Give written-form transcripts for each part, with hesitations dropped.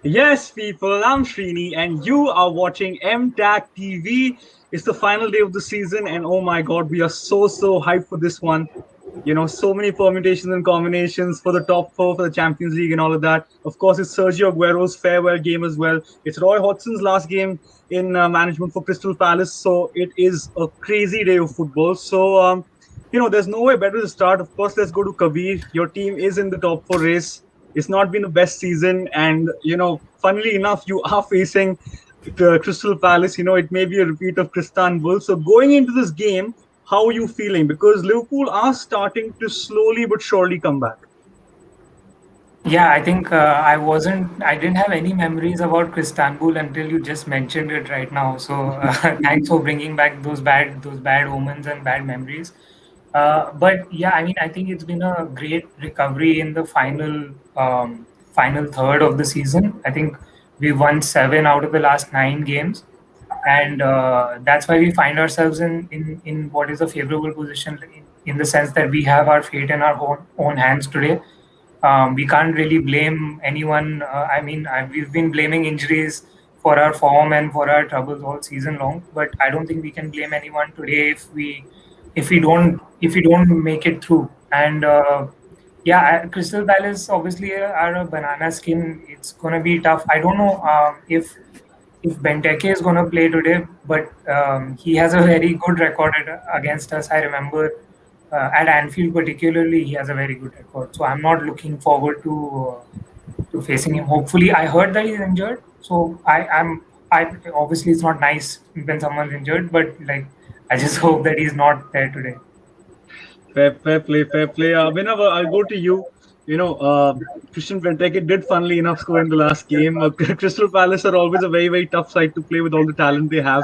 Yes, people, I'm Srini, and you are watching MTAG TV. It's the final day of the season, and oh my god, we are so hyped for this one. You know, so many permutations and combinations for the top four for the Champions League and all of that. Of course, it's Sergio Aguero's farewell game as well. It's Roy Hodgson's last game in management for Crystal Palace, so it is a crazy day of football. There's no way better to start. Of course, let's go to Kabir. Your team is in the top four race. It's not been the best season, and funnily enough, you are facing Crystal Palace. It may be a repeat of Istanbul. So going into this game, how are you feeling? Because Liverpool are starting to slowly but surely come back. Yeah, I think I didn't have any memories about Istanbul until you just mentioned it right now. So thanks for bringing back those bad omens and bad memories. But yeah, I mean, I think it's been a great recovery in the final third of the season. I think we won 7 out of the last 9 games, and that's why we find ourselves in what is a favorable position in the sense that we have our fate in our own hands today. We can't really blame anyone. We've been blaming injuries for our form and for our troubles all season long, but I don't think we can blame anyone today if we don't make it through. And Crystal Palace obviously are a banana skin. It's gonna be tough. I don't know if Benteke is gonna play today, but he has a very good record against us. I remember at Anfield, particularly, he has a very good record. So I'm not looking forward to facing him. Hopefully, I heard that he's injured. So I obviously it's not nice when someone's injured, but like I just hope that he's not there today. Fair play, fair play. Abhinav, I'll go to you. Christian Benteke did, funnily enough, score in the last game. Crystal Palace are always a very tough side to play with all the talent they have.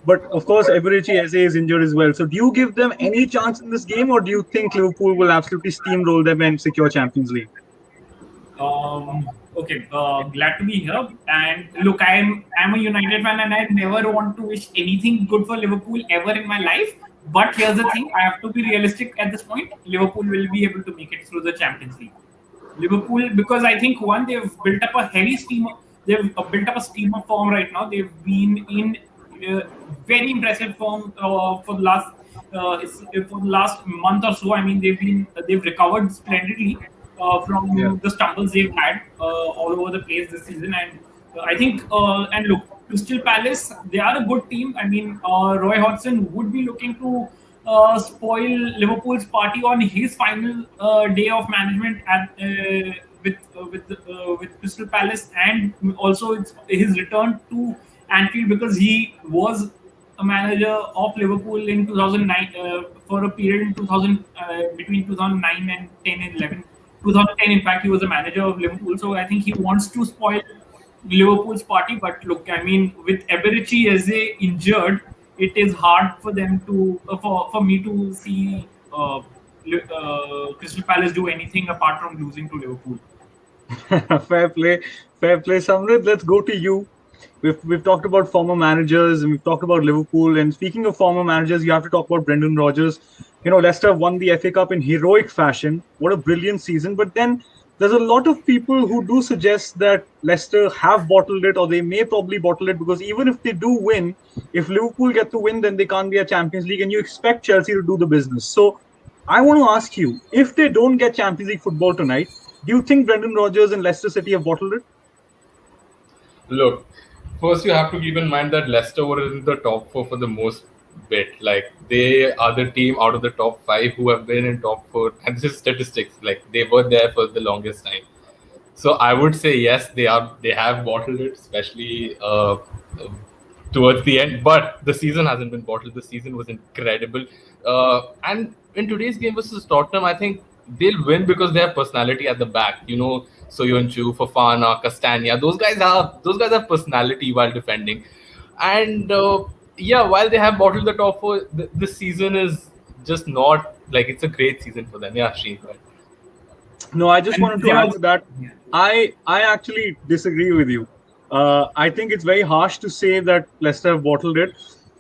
But of course, Eberechi Eze is injured as well. So, do you give them any chance in this game, or do you think Liverpool will absolutely steamroll them and secure Champions League? Okay, glad to be here. And look, I'm a United fan, and I never want to wish anything good for Liverpool ever in my life. But here's the thing: I have to be realistic at this point. Liverpool will be able to make it through the Champions League. Liverpool, because I think one, they've built up a heavy steam. They've built up a steam of form right now. They've been in very impressive form for the last month or so. I mean, they've recovered splendidly from the stumbles they've had all over the place this season. And I think and look, Crystal Palace, they are a good team. I mean, Roy Hodgson would be looking to spoil Liverpool's party on his final day of management with Crystal Palace, and also his return to Anfield, because he was a manager of Liverpool in 2009 for a period in 2000 between 2009 and 10 and 11. 2010, in fact, he was a manager of Liverpool. So I think he wants to spoil Liverpool's party. But look, I mean, with Eberechi Eze injured, it is hard for them to for me to see Crystal Palace do anything apart from losing to Liverpool. Fair play, fair play. Samridh, let's go to you. We've talked about former managers and we've talked about Liverpool. And speaking of former managers, you have to talk about Brendan Rodgers. Leicester won the FA Cup in heroic fashion. What a brilliant season. But then there's a lot of people who do suggest that Leicester have bottled it, or they may probably bottle it, because even if they do win, if Liverpool get to win, then they can't be a Champions League, and you expect Chelsea to do the business. So I want to ask you, if they don't get Champions League football tonight, do you think Brendan Rodgers and Leicester City have bottled it? Look, first you have to keep in mind that Leicester were in the top four for the most bit. Like, they are the team out of the top five who have been in top four, and this is statistics. Like, they were there for the longest time. So I would say yes, they have bottled it, especially towards the end. But the season hasn't been bottled. The season was incredible. And in today's game versus Tottenham, I think they'll win because they have personality at the back. Soyuncu, Fofana, Castagna. Those guys have personality while defending. And while they have bottled the top four, this season is just not like it's a great season for them. Yeah, Srini, go ahead. No, I just wanted to add to that. I actually disagree with you. I think it's very harsh to say that Leicester have bottled it.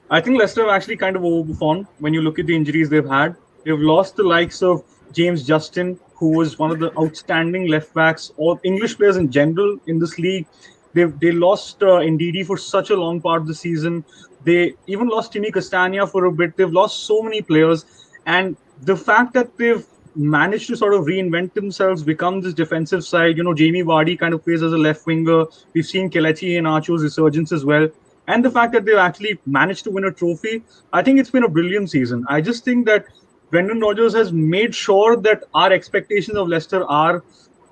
I think Leicester have actually kind of overperformed when you look at the injuries they've had. They've lost the likes of James Justin, who was one of the outstanding left backs or English players in general in this league. They lost Ndidi for such a long part of the season. They even lost Timmy Castagna for a bit. They've lost so many players, and the fact that they've managed to sort of reinvent themselves, become this defensive side. Jamie Vardy kind of plays as a left winger. We've seen Kelechi and Archo's resurgence as well. And the fact that they've actually managed to win a trophy, I think it's been a brilliant season. I just think that Brendan Rodgers has made sure that our expectations of Leicester are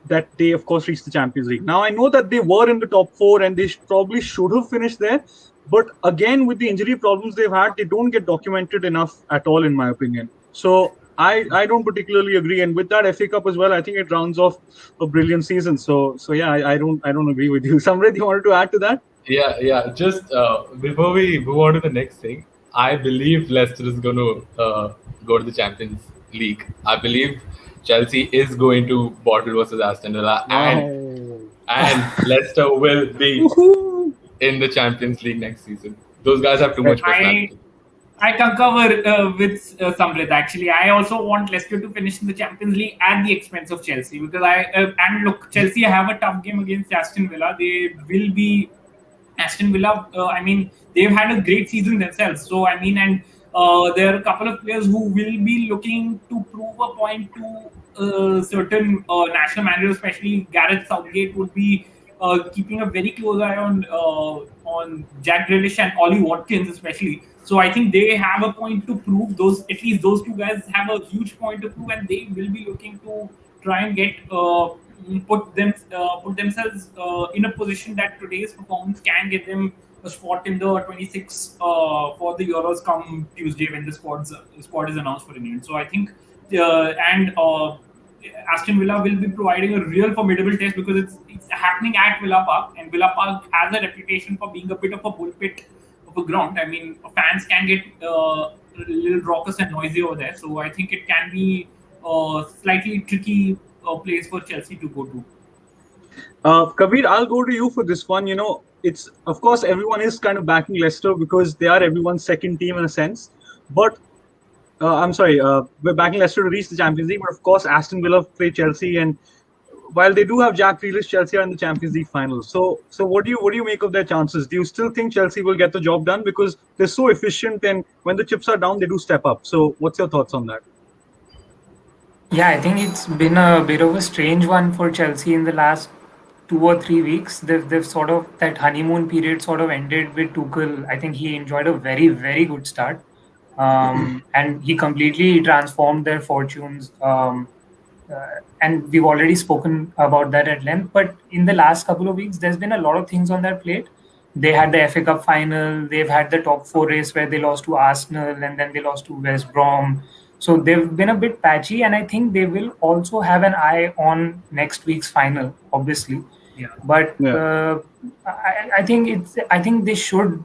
that they, of course, reach the Champions League. Now, I know that they were in the top four and they probably should have finished there. But again, with the injury problems they've had, they don't get documented enough at all, in my opinion. So I don't particularly agree. And with that FA Cup as well, I think it rounds off a brilliant season. So yeah, I don't agree with you. Samridh, you wanted to add to that? Yeah. Just before we move on to the next thing, I believe Leicester is going to go to the Champions League. I believe Chelsea is going to Bottle versus Aston Villa, and Leicester will be in the Champions League next season. Those guys have too much personality. I concur with Samridh. Actually, I also want Leicester to finish in the Champions League at the expense of Chelsea, because and look, Chelsea have a tough game against Aston Villa. They will be Aston Villa. They've had a great season themselves. So and there are a couple of players who will be looking to prove a point to certain national managers, especially Gareth Southgate would be keeping a very close eye on Jack Grealish and Ollie Watkins especially. So I think they have a point to prove. At least those two guys have a huge point to prove, and they will be looking to try and get put themselves in a position that today's performance can get them a spot in the 26 for the Euros come Tuesday when the squad is announced for England. So I think Aston Villa will be providing a real formidable test, because it's happening at Villa Park, and Villa Park has a reputation for being a bit of a bullpit of a ground. Fans can get a little raucous and noisy over there. So I think it can be a slightly tricky place for Chelsea to go to. Kabir, I'll go to you for this one. It's, of course, everyone is kind of backing Leicester because they are everyone's second team in a sense. But we're backing Leicester to reach the Champions League. But of course, Aston Villa play Chelsea, and while they do have Jack Grealish, Chelsea are in the Champions League final. So what do you make of their chances? Do you still think Chelsea will get the job done, because they're so efficient, and when the chips are down, they do step up? So what's your thoughts on that? Yeah, I think it's been a bit of a strange one for Chelsea in the last 2 or 3 weeks. They've sort of, that honeymoon period sort of ended with Tuchel. I think he enjoyed a very, very good start. And he completely transformed their fortunes. And we've already spoken about that at length. But in the last couple of weeks, there's been a lot of things on their plate. They had the FA Cup final. They've had the top 4 race where they lost to Arsenal, and then they lost to West Brom. So they've been a bit patchy, and I think they will also have an eye on next week's final, obviously. Yeah. But I think they should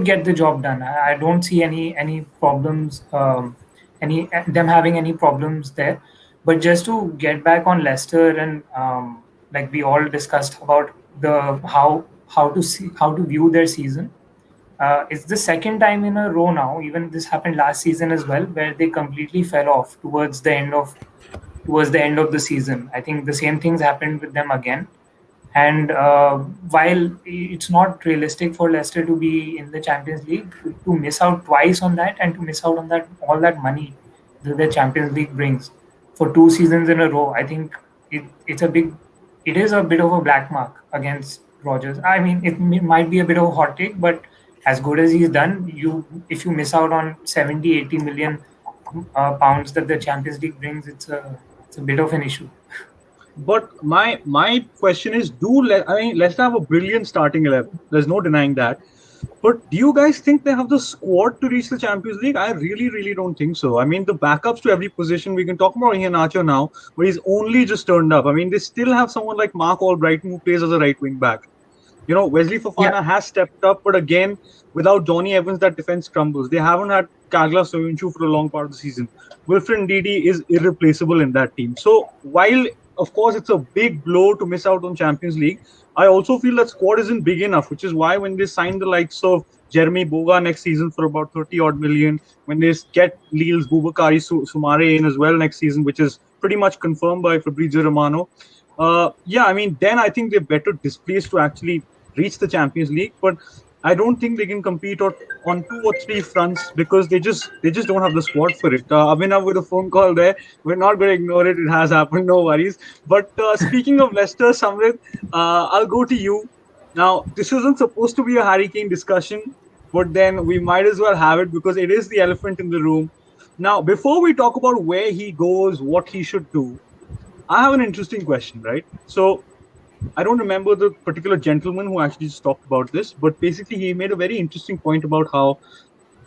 get the job done. I don't see any problems, them having any problems there. But just to get back on Leicester, and like we all discussed about how to view their season. It's the second time in a row now. Even this happened last season as well, where they completely fell off towards the end of the season. I think the same things happened with them again. And while it's not realistic for Leicester to be in the Champions League, to miss out twice on that, and to miss out on all that money that the Champions League brings for 2 seasons in a row, I think it is a bit of a black mark against Rodgers. I mean, it might be a bit of a hot take, but as good as he's done, if you miss out on 70-80 million pounds that the Champions League brings, it's a bit of an issue. But my question is, Leicester have a brilliant starting 11. There's no denying that. But do you guys think they have the squad to reach the Champions League? I really, really don't think so. I mean, the backups to every position, we can talk about Iheanacho now, but he's only just turned up. I mean, they still have someone like Mark Albrighton who plays as a right wing back. Wesley Fofana has stepped up, but again, without Johnny Evans, that defense crumbles. They haven't had Kagla Soyuncu for a long part of the season. Wilfred Ndidi is irreplaceable in that team. So while, of course, it's a big blow to miss out on Champions League, I also feel that squad isn't big enough, which is why when they sign the likes of Jeremy Boga next season for about 30 odd million, when they get Lille's Boubakary Soumare in as well next season, which is pretty much confirmed by Fabrizio Romano. Yeah, I mean, then I think they're better displaced to actually reach the Champions League, but I don't think they can compete on two or three fronts because they just don't have the squad for it. Abhinav with a phone call there. We're not going to ignore it. It has happened. No worries. But speaking of Leicester, Samridh, I'll go to you. Now, this isn't supposed to be a Harry Kane discussion, but then we might as well have it because it is the elephant in the room. Now, before we talk about where he goes, what he should do, I have an interesting question, right? So, I don't remember the particular gentleman who actually just talked about this, but basically he made a very interesting point about how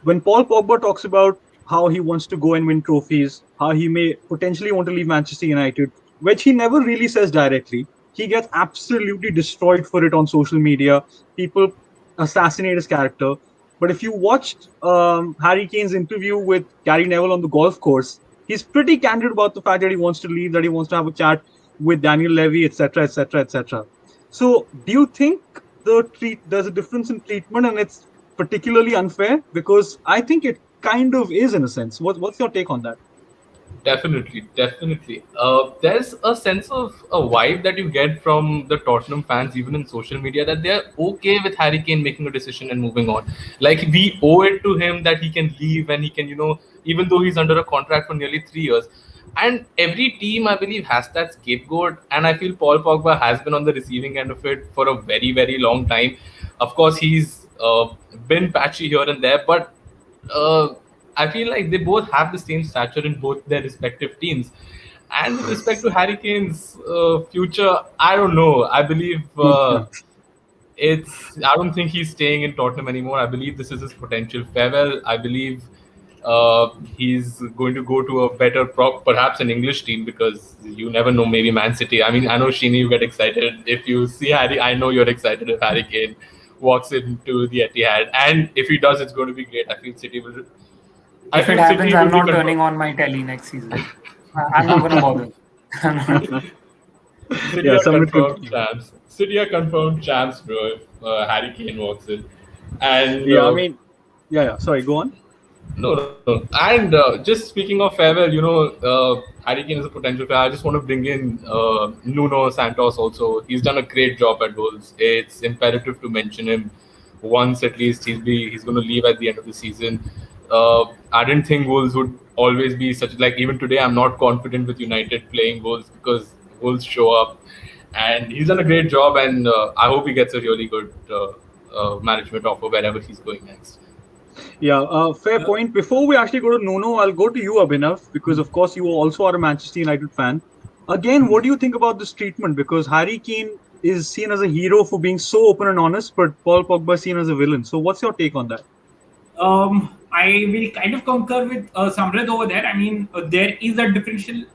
when Paul Pogba talks about how he wants to go and win trophies, how he may potentially want to leave Manchester United, which he never really says directly, he gets absolutely destroyed for it on social media. People assassinate his character. But if you watched Harry Kane's interview with Gary Neville on the golf course, he's pretty candid about the fact that he wants to leave, that he wants to have a chat with Daniel Levy, etc., etc., etc. So, do you think there's a difference in treatment and it's particularly unfair? Because I think it kind of is in a sense. What's your take on that? Definitely, definitely. There's a sense of a vibe that you get from the Tottenham fans, even in social media, that they're okay with Harry Kane making a decision and moving on. Like, we owe it to him that he can leave and he can, even though he's under a contract for nearly 3 years. And every team, I believe, has that scapegoat. And I feel Paul Pogba has been on the receiving end of it for a very, very long time. Of course, he's been patchy here and there, but I feel like they both have the same stature in both their respective teams. And with respect to Harry Kane's future, I don't know. I believe I don't think he's staying in Tottenham anymore. I believe this is his potential farewell. I believe he's going to go to a better, perhaps an English team, because you never know, maybe Man City. I mean, I know, Srini, you get excited if you see Harry. I know you're excited if Harry Kane walks into the Etihad. And if he does, it's going to be great. I feel City will... If it happens, I'm not turning on my telly next season. I'm not going to bother. City are confirmed champs. City are confirmed champs, bro, if Harry Kane walks in. And sorry, go on. No. And just speaking of farewell, Harry Kane is a potential player. I just want to bring in Nuno Santos also. He's done a great job at Wolves. It's imperative to mention him once at least. He's going to leave at the end of the season. I didn't think Wolves would always be such, like, even today I'm not confident with United playing Wolves because Wolves show up, and he's done a great job, and I hope he gets a really good management offer wherever he's going next. Yeah, fair point. Before we actually go to Nuno, I'll go to you, Abhinav, because of course you also are a Manchester United fan. Again, what do you think about this treatment? Because Harry Kane is seen as a hero for being so open and honest, but Paul Pogba is seen as a villain. So what's your take on that? I will kind of concur with Samridh over there. I mean, there is a differential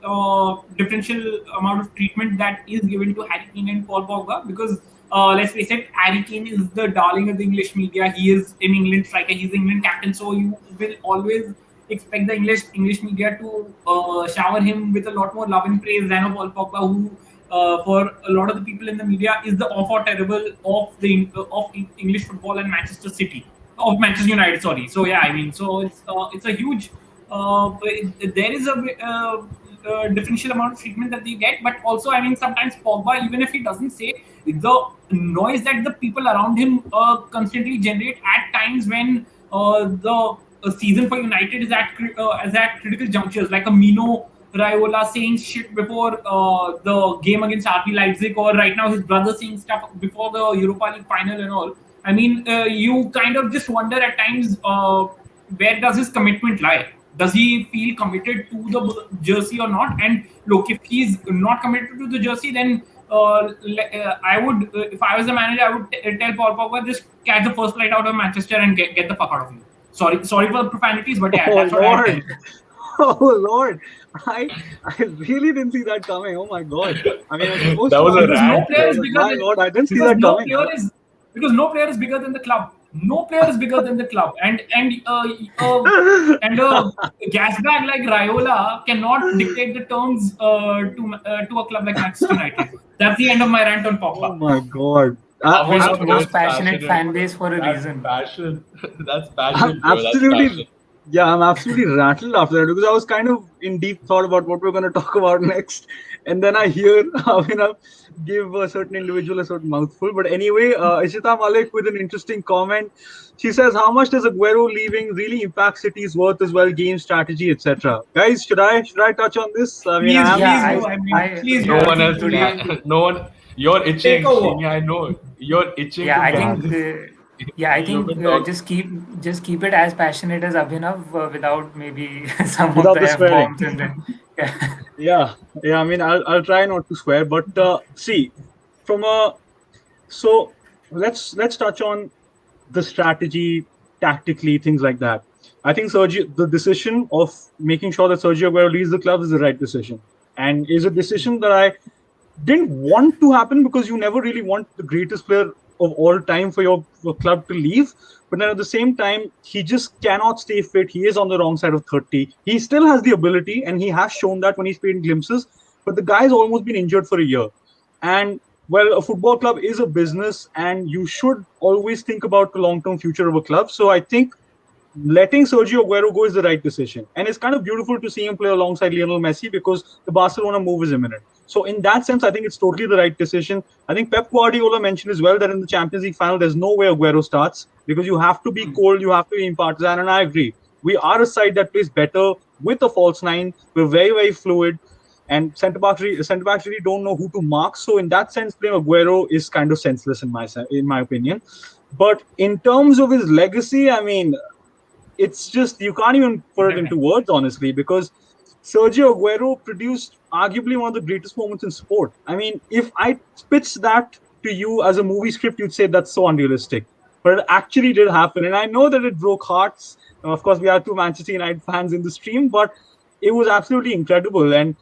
amount of treatment that is given to Harry Kane and Paul Pogba because, let's face it, Harry Kane is the darling of the English media. He is an England striker. He's the England captain. So you will always expect the English media to shower him with a lot more love and praise than a Paul Pogba, who, for a lot of the people in the media, is the awful terrible of English football and Manchester City. Of Manchester United, sorry. So yeah, I mean, so it's a huge. There is a differential amount of treatment that they get, but also, I mean, sometimes Pogba, even if he doesn't say, the noise that the people around him constantly generate at times when the season for United is at critical junctures, like a Mino Raiola saying shit before the game against RB Leipzig, or right now his brother saying stuff before the Europa League final and all. I mean, you kind of just wonder at times where does his commitment lie? Does he feel committed to the jersey or not? And look, if he's not committed to the jersey, then I would, if I was the manager, I would tell Paul Pogba, just catch the first flight out of Manchester and get the fuck out of here. Sorry for the profanities, but yeah, that's what I think. Oh Lord, I really didn't see that coming. Oh my God. I mean, that was a no player is bigger my Lord, I didn't see that coming. Because no player is bigger than the club. No player is bigger than the club, and a gas bag like Raiola cannot dictate the terms to a club like Manchester United. That's the end of my rant on Pogba. Oh my God. Most passionate fan base for a reason. Passion. That's passion. Absolutely. Yeah, I'm absolutely rattled after that because I was kind of in deep thought about what we're going to talk about next, and then I hear Abhinav give a certain individual a certain mouthful. But anyway, Ishita Malik with an interesting comment. She says, "How much does Aguero leaving really impact City's worth as well, game strategy, etc." Guys, should I touch on this? I mean, Please, I am. Yeah, please I'm do. most, I mean, please No do. I one mean, has. today, No one. You're take itching, over. Srini. I know. You're itching yeah, to I get think this. I You've think been talking. just keep it as passionate as Abhinav without maybe some of without the the f swearing. bombs and then yeah. Yeah, yeah. I mean, I'll try not to swear, but see, from a so let's touch on the strategy, tactically, things like that. I think the decision of making sure that Sergio Aguero leaves the club is the right decision, and is a decision that I didn't want to happen because you never really want the greatest player of all time for your club to leave. But then at the same time, he just cannot stay fit. He is on the wrong side of 30. He still has the ability, and he has shown that when he's played in glimpses. But the guy's almost been injured for a year. And well, a football club is a business, and you should always think about the long term future of a club. So I think letting Sergio Aguero go is the right decision. And it's kind of beautiful to see him play alongside Lionel Messi because the Barcelona move is imminent. So in that sense, I think it's totally the right decision. I think Pep Guardiola mentioned as well that in the Champions League final, there's no way Aguero starts because you have to be cold, you have to be impartisan, and I agree. We are a side that plays better with a false nine. We're very, very fluid. And centre backs really don't know who to mark. So in that sense, playing Aguero is kind of senseless in my opinion. But in terms of his legacy, I mean, it's just you can't even put it into words honestly because Sergio Aguero produced arguably one of the greatest moments in sport. I mean, if I pitch that to you as a movie script, you'd say that's so unrealistic. But it actually did happen, and I know that it broke hearts. Of course, we are two Manchester United fans in the stream, but it was absolutely incredible. And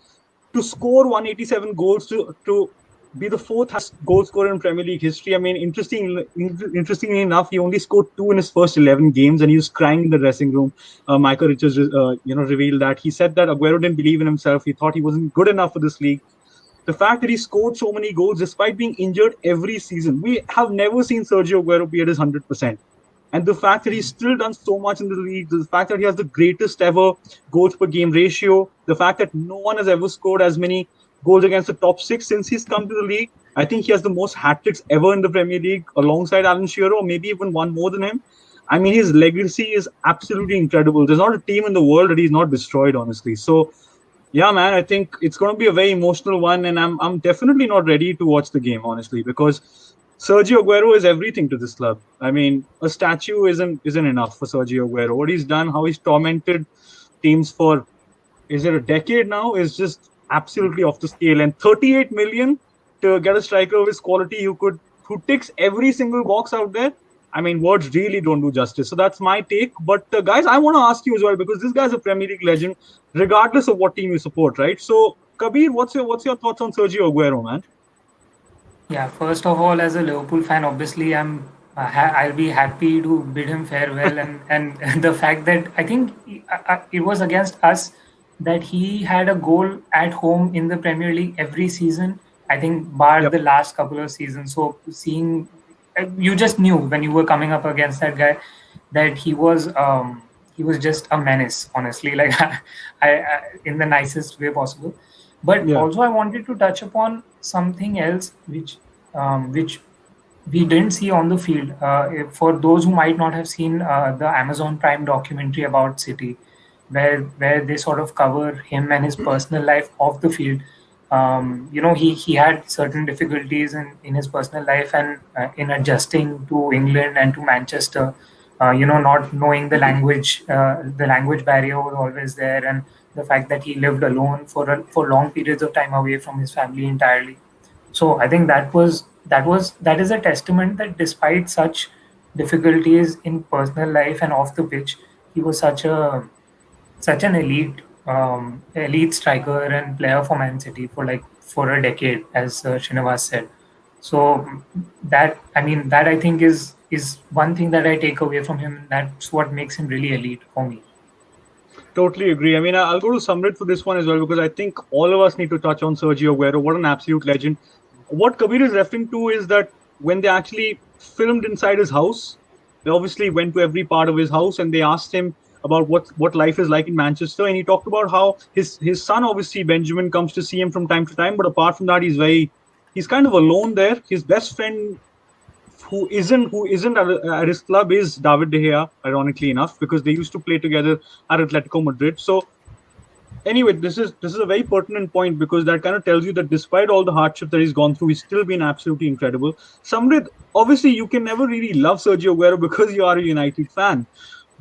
to score 187 goals to be the fourth highest goal scorer in Premier League history. I mean, interestingly enough, he only scored two in his first 11 games, and he was crying in the dressing room. Michael Richards, revealed that he said that Aguero didn't believe in himself. He thought he wasn't good enough for this league. The fact that he scored so many goals despite being injured every season, we have never seen Sergio Aguero be at his 100%. And the fact that he's still done so much in the league, the fact that he has the greatest ever goals per game ratio, the fact that no one has ever scored as many goals against the top six since he's come to the league. I think he has the most hat tricks ever in the Premier League alongside Alan Shearer, or maybe even one more than him. I mean, his legacy is absolutely incredible. There's not a team in the world that he's not destroyed, honestly. So, yeah, man, I think it's going to be a very emotional one, and I'm definitely not ready to watch the game, honestly, because Sergio Aguero is everything to this club. I mean, a statue isn't enough for Sergio Aguero. What he's done, how he's tormented teams for is it a decade now, is just absolutely off the scale. And 38 million to get a striker of his quality who ticks every single box out there. I mean, words really don't do justice. So that's my take. But guys, I want to ask you as well because this guy's a Premier League legend, regardless of what team you support, right? So, Kabir, what's your thoughts on Sergio Aguero, man? Yeah, first of all, as a Liverpool fan, obviously I'll be happy to bid him farewell, and the fact that I think it was against us that he had a goal at home in the Premier League every season. I think bar Yep. the last couple of seasons. So seeing you just knew when you were coming up against that guy that he was just a menace. Honestly, like I in the nicest way possible. But Yeah. also, I wanted to touch upon something else which we didn't see on the field. For those who might not have seen the Amazon Prime documentary about City, where they sort of cover him and his personal life off the field. He had certain difficulties in his personal life and in adjusting to England and to Manchester. Not knowing the language barrier was always there, and the fact that he lived alone for long periods of time away from his family entirely. So I think that is a testament that despite such difficulties in personal life and off the pitch, he was such an elite striker and player for Man City for a decade, as Srinivas said. So that I think is one thing that I take away from him. That's what makes him really elite for me. Totally agree. I mean, I'll go to Samridh for this one as well because I think all of us need to touch on Sergio Aguero. What an absolute legend. What Kabir is referring to is that when they actually filmed inside his house, they obviously went to every part of his house and they asked him about what life is like in Manchester, and he talked about how his son, obviously Benjamin, comes to see him from time to time, but apart from that, he's kind of alone there. His best friend who isn't at his club is David De Gea, ironically enough, because they used to play together at Atletico Madrid. So anyway, this is a very pertinent point, because that kind of tells you that despite all the hardship that he's gone through, he's still been absolutely incredible. Samridh, obviously you can never really love Sergio Aguero because you are a United fan,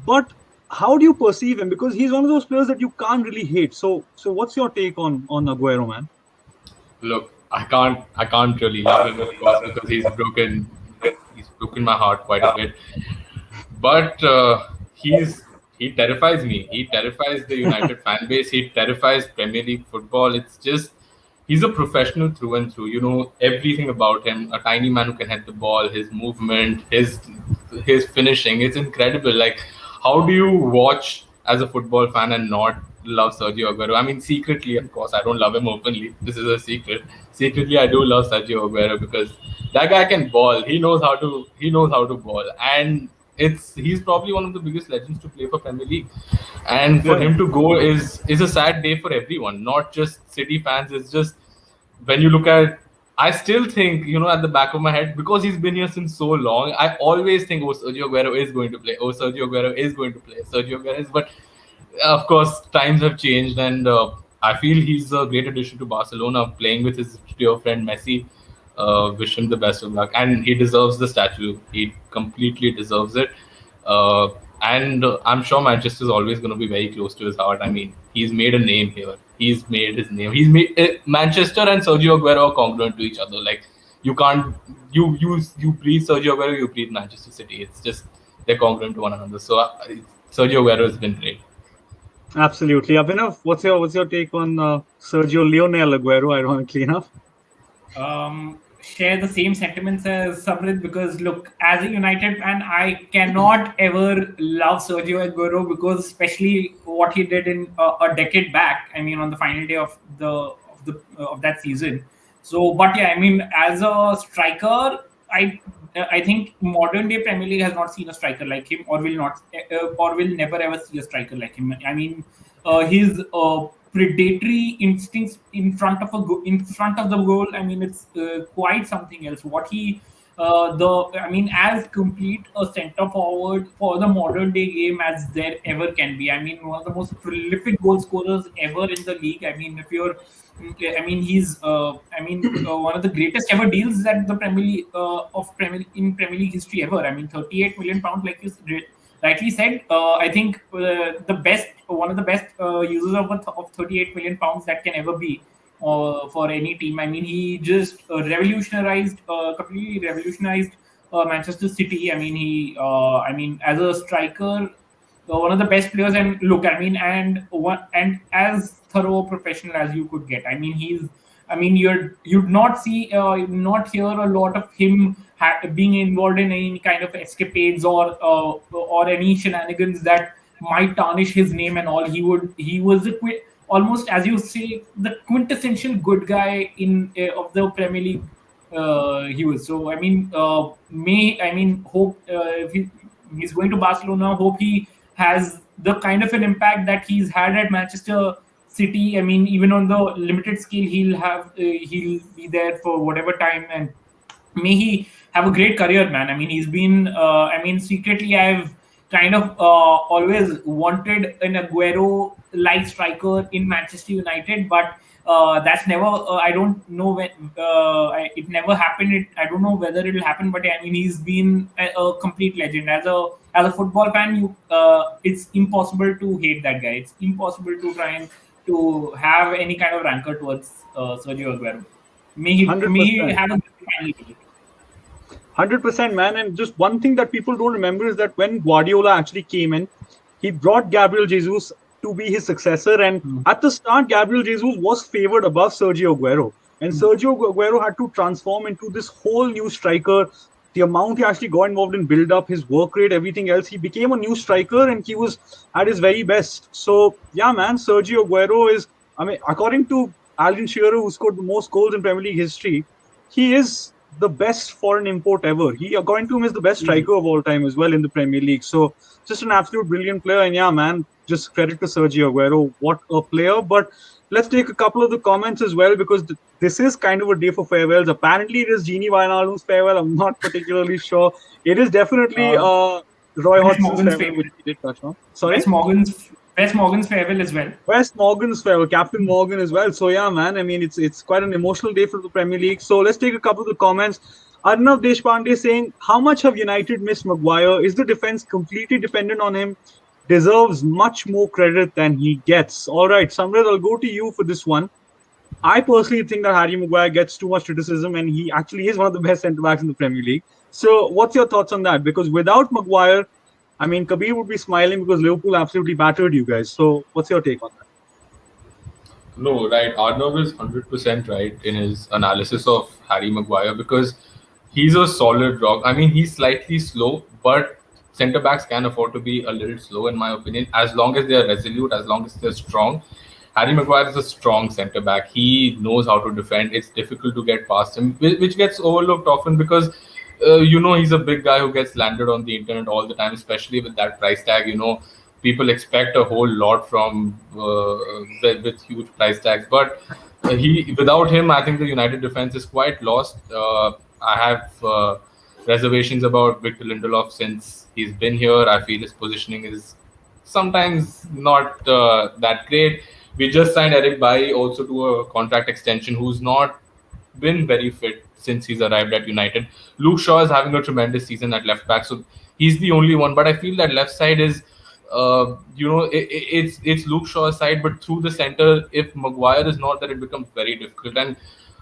but how do you perceive him? Because he's one of those players that you can't really hate. So what's your take on Aguero, man? Look, I can't really love him, of course, because he's broken my heart quite a bit. But he terrifies me. He terrifies the United fan base. He terrifies Premier League football. It's just he's a professional through and through. You know everything about him. A tiny man who can head the ball, his movement, his finishing. It's incredible. Like, how do you watch as a football fan and not love Sergio Aguero? I mean, secretly, of course, I don't love him openly. This is a secret. Secretly, I do love Sergio Aguero because that guy can ball. He knows how to. He knows how to ball, and he's probably one of the biggest legends to play for Premier League. And for him to go is a sad day for everyone, not just City fans. It's just when you look at. I still think, at the back of my head, because he's been here since so long, I always think, oh, Sergio Aguero is going to play. Oh, Sergio Aguero is going to play. Sergio Aguero is. But, of course, times have changed. And I feel he's a great addition to Barcelona, playing with his dear friend Messi. Wish him the best of luck. And he deserves the statue. He completely deserves it. And I'm sure Manchester is always going to be very close to his heart. I mean, he's made a name here. He's made his name. Manchester and Sergio Aguero are congruent to each other. Like, you can't you breathe Sergio Aguero, you breathe Manchester City. It's just they're congruent to one another. So Sergio Aguero has been great. Absolutely, Abhinav. What's your take on Sergio Lionel Aguero? Ironically enough. Share the same sentiments as Samridh, because look, as a United fan, I cannot ever love Sergio Aguero, because especially what he did in a decade back. I mean, on the final day of that season. So, but yeah, I mean, as a striker, I think modern day Premier League has not seen a striker like him, or will never ever see a striker like him. I mean, his predatory instincts in front of the goal. I mean, it's quite something else. What he as complete a centre forward for the modern day game as there ever can be. I mean, one of the most prolific goal scorers ever in the league. I mean, he's one of the greatest ever deals that the Premier League history ever. I mean, 38 million pounds, like you rightly said. I think one of the best users of 38 million pounds that can ever be for any team. I mean, he just completely revolutionized Manchester City. I mean, as a striker, one of the best players. And look, I mean, and as thorough professional as you could get. I mean, you'd not hear a lot of him being involved in any kind of escapades or any shenanigans that might tarnish his name and all. He was almost, as you say, the quintessential good guy of the Premier League. He was. So I mean, hope if he's going to Barcelona, hope he has the kind of an impact that he's had at Manchester City. I mean, even on the limited scale, he'll be there for whatever time, and may he have a great career, man. I mean, he's been. Secretly, I've kind of always wanted an Aguero-like striker in Manchester United, but that's never. I don't know when it never happened. I don't know whether it'll happen, but I mean, he's been a complete legend. As a football fan, it's impossible to hate that guy. It's impossible to try and to have any kind of rancor towards Sergio Aguero. May he have a good final day. 100%, man. And just one thing that people don't remember is that when Guardiola actually came in, he brought Gabriel Jesus to be his successor. And at the start, Gabriel Jesus was favored above Sergio Aguero. And Sergio Aguero had to transform into this whole new striker. The amount he actually got involved in build-up, his work rate, everything else, he became a new striker and he was at his very best. So, yeah, man, Sergio Aguero is, I mean, according to Alan Shearer, who scored the most goals in Premier League history, he is the best foreign import ever. He, according to him, is the best striker of all time as well in the Premier League. So just an absolute brilliant player. And yeah, man, just credit to Sergio Aguero. What a player. But let's take a couple of the comments as well, because this is kind of a day for farewells. Apparently, it is Genie Wijnaldum's farewell. I'm not particularly sure. It is definitely Roy Wes Hodgson's Morgan's farewell, which favourite. we did touch on. Sorry? Wes Morgan's farewell as well. West Morgan's farewell, Captain Morgan as well. So yeah, man. I mean, it's quite an emotional day for the Premier League. So let's take a couple of the comments. Arnav Deshpande saying, "How much have United missed Maguire? Is the defense completely dependent on him? Deserves much more credit than he gets." All right, Samridh, I'll go to you for this one. I personally think that Harry Maguire gets too much criticism, and he actually is one of the best centre backs in the Premier League. So what's your thoughts on that? Because without Maguire, I mean, Kabir would be smiling because Liverpool absolutely battered you guys. So what's your take on that? No, right. Arnav is 100% right in his analysis of Harry Maguire because he's a solid rock. I mean, he's slightly slow, but centre backs can afford to be a little slow, in my opinion, as long as they're resolute, as long as they're strong. Harry Maguire is a strong centre back. He knows how to defend. It's difficult to get past him, which gets overlooked often because he's a big guy who gets landed on the internet all the time, especially with that price tag. People expect a whole lot from with huge price tags, but without him, I think the United defense is quite lost. I have reservations about Victor Lindelof since he's been here. I feel his positioning is sometimes not that great. We just signed Eric Bailly also to a contract extension, who's not been very fit since he's arrived at United. Luke Shaw is having a tremendous season at left back, so he's the only one. But I feel that left side is, it's Luke Shaw's side, but through the center, if Maguire is not there, it becomes very difficult. And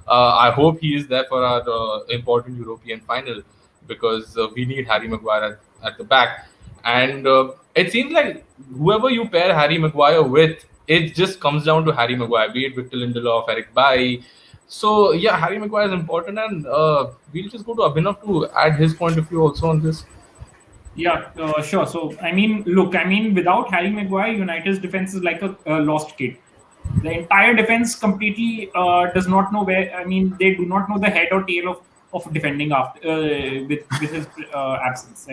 I hope he is there for our important European final because we need Harry Maguire at the back. And it seems like whoever you pair Harry Maguire with, it just comes down to Harry Maguire, be it Victor Lindelof, Eric Bailly. So yeah, Harry Maguire is important, and we'll just go to Abhinav to add his point of view also on this. Yeah, sure. So, without Harry Maguire, United's defense is like a lost kid. The entire defense completely does not know where. I mean, they do not know the head or tail of defending after with his absence.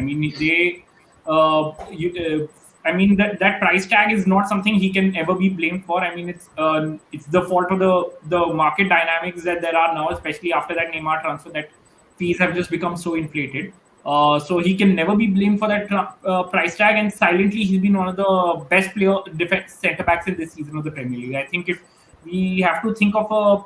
I mean, that price tag is not something he can ever be blamed for. I mean, it's the fault of the market dynamics that there are now, especially after that Neymar transfer, that fees have just become so inflated. So he can never be blamed for that price tag, and silently he's been one of the best defense centre backs in this season of the Premier League. I think if we have to think of a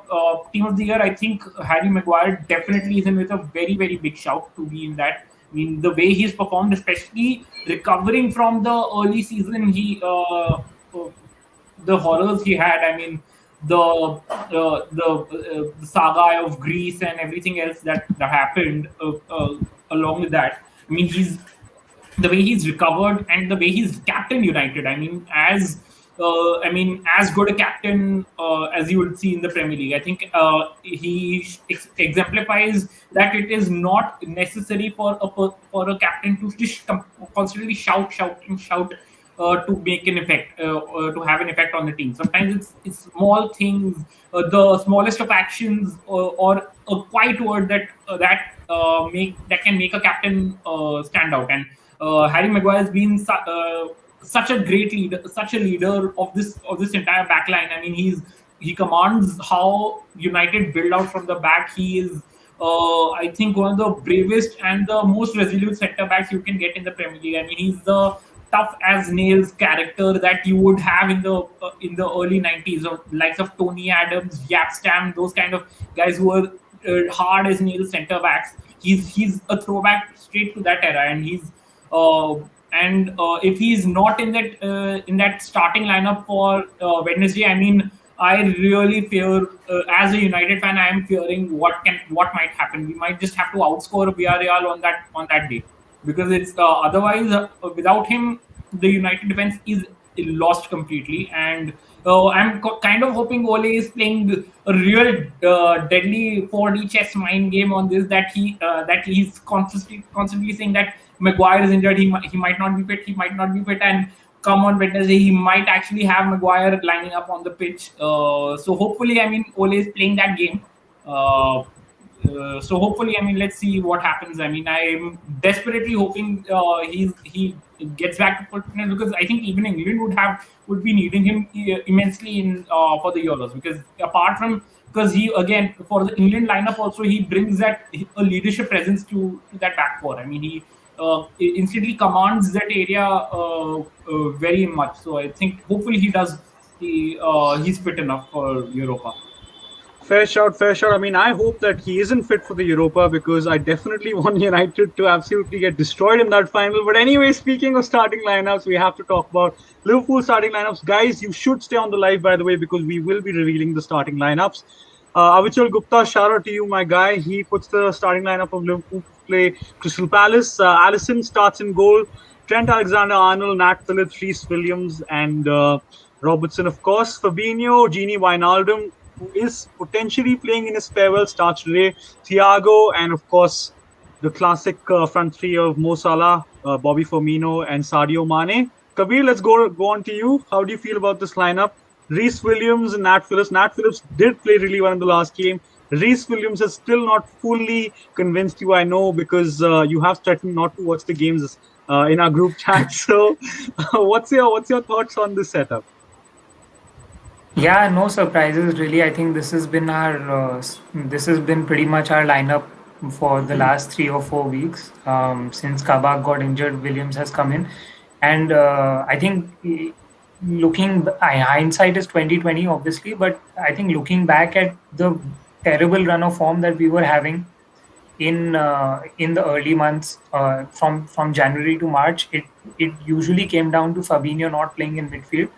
team of the year, I think Harry Maguire definitely is in with a very, very big shout to be in that. I mean, the way he's performed, especially recovering from the early season, the horrors he had. I mean, the saga of Greece and everything else that happened along with that. I mean, the way he's recovered and the way he's captained United. I mean, as good a captain as you would see in the Premier League. I think he exemplifies that it is not necessary for a captain to just constantly shout to make an effect, to have an effect on the team. Sometimes it's small things, the smallest of actions, or a quiet word that can make a captain stand out. And Harry Maguire has been such a great leader, such a leader of this entire backline. I mean, he commands how United build out from the back. He is, I think, one of the bravest and the most resolute centre backs you can get in the Premier League. I mean, he's the tough as nails character that you would have in the early 90s, or likes of Tony Adams, Jaap Stam, those kind of guys who were hard as nails centre backs. He's a throwback straight to that era, and if he's not in that starting lineup for Wednesday, I mean, I really fear, as a United fan, I am fearing what might happen. We might just have to outscore Villarreal on that day, because it's otherwise without him, the United defense is lost completely. And I'm kind of hoping Ole is playing a real deadly 4D chess mind game on this, that he's constantly saying that Maguire is injured, he might not be fit, and come on Wednesday he might actually have Maguire lining up on the pitch. So hopefully, I mean, Ole is playing that game. So hopefully, I mean, let's see what happens. I mean, I'm desperately hoping he gets back to fitness, because I think even England would be needing him immensely in for the Euros, because apart from, because he, again, for the England lineup also, he brings that a leadership presence to that back four. I mean, he instantly commands that area very much. So I think hopefully he's fit enough for Europa. Fair shout, fair shout. I mean, I hope that he isn't fit for the Europa, because I definitely want United to absolutely get destroyed in that final. But anyway, speaking of starting lineups, we have to talk about Liverpool starting lineups. Guys, you should stay on the live, by the way, because we will be revealing the starting lineups. Avichal Gupta, shout out to you, my guy. He puts the starting lineup of Liverpool to play Crystal Palace. Alisson starts in goal. Trent Alexander-Arnold, Nat Phillips, Reece Williams, and Robertson, of course. Fabinho, Gini Wijnaldum, who is potentially playing in his farewell, starts today. Thiago, and of course, the classic front three of Mo Salah, Bobby Firmino, and Sadio Mane. Kabir, let's go on to you. How do you feel about this lineup? Reece Williams and Nat Phillips. Nat Phillips did play really well in the last game. Reece Williams has still not fully convinced you, I know, because you have threatened not to watch the games in our group chat. So, what's your thoughts on this setup? Yeah, no surprises really. I think this has been pretty much our lineup for the last 3 or 4 weeks. Since Kabak got injured, Williams has come in, and I think hindsight is 2020, obviously, but I think looking back at the terrible run of form that we were having in the early months, from January to March, it usually came down to Fabinho not playing in midfield.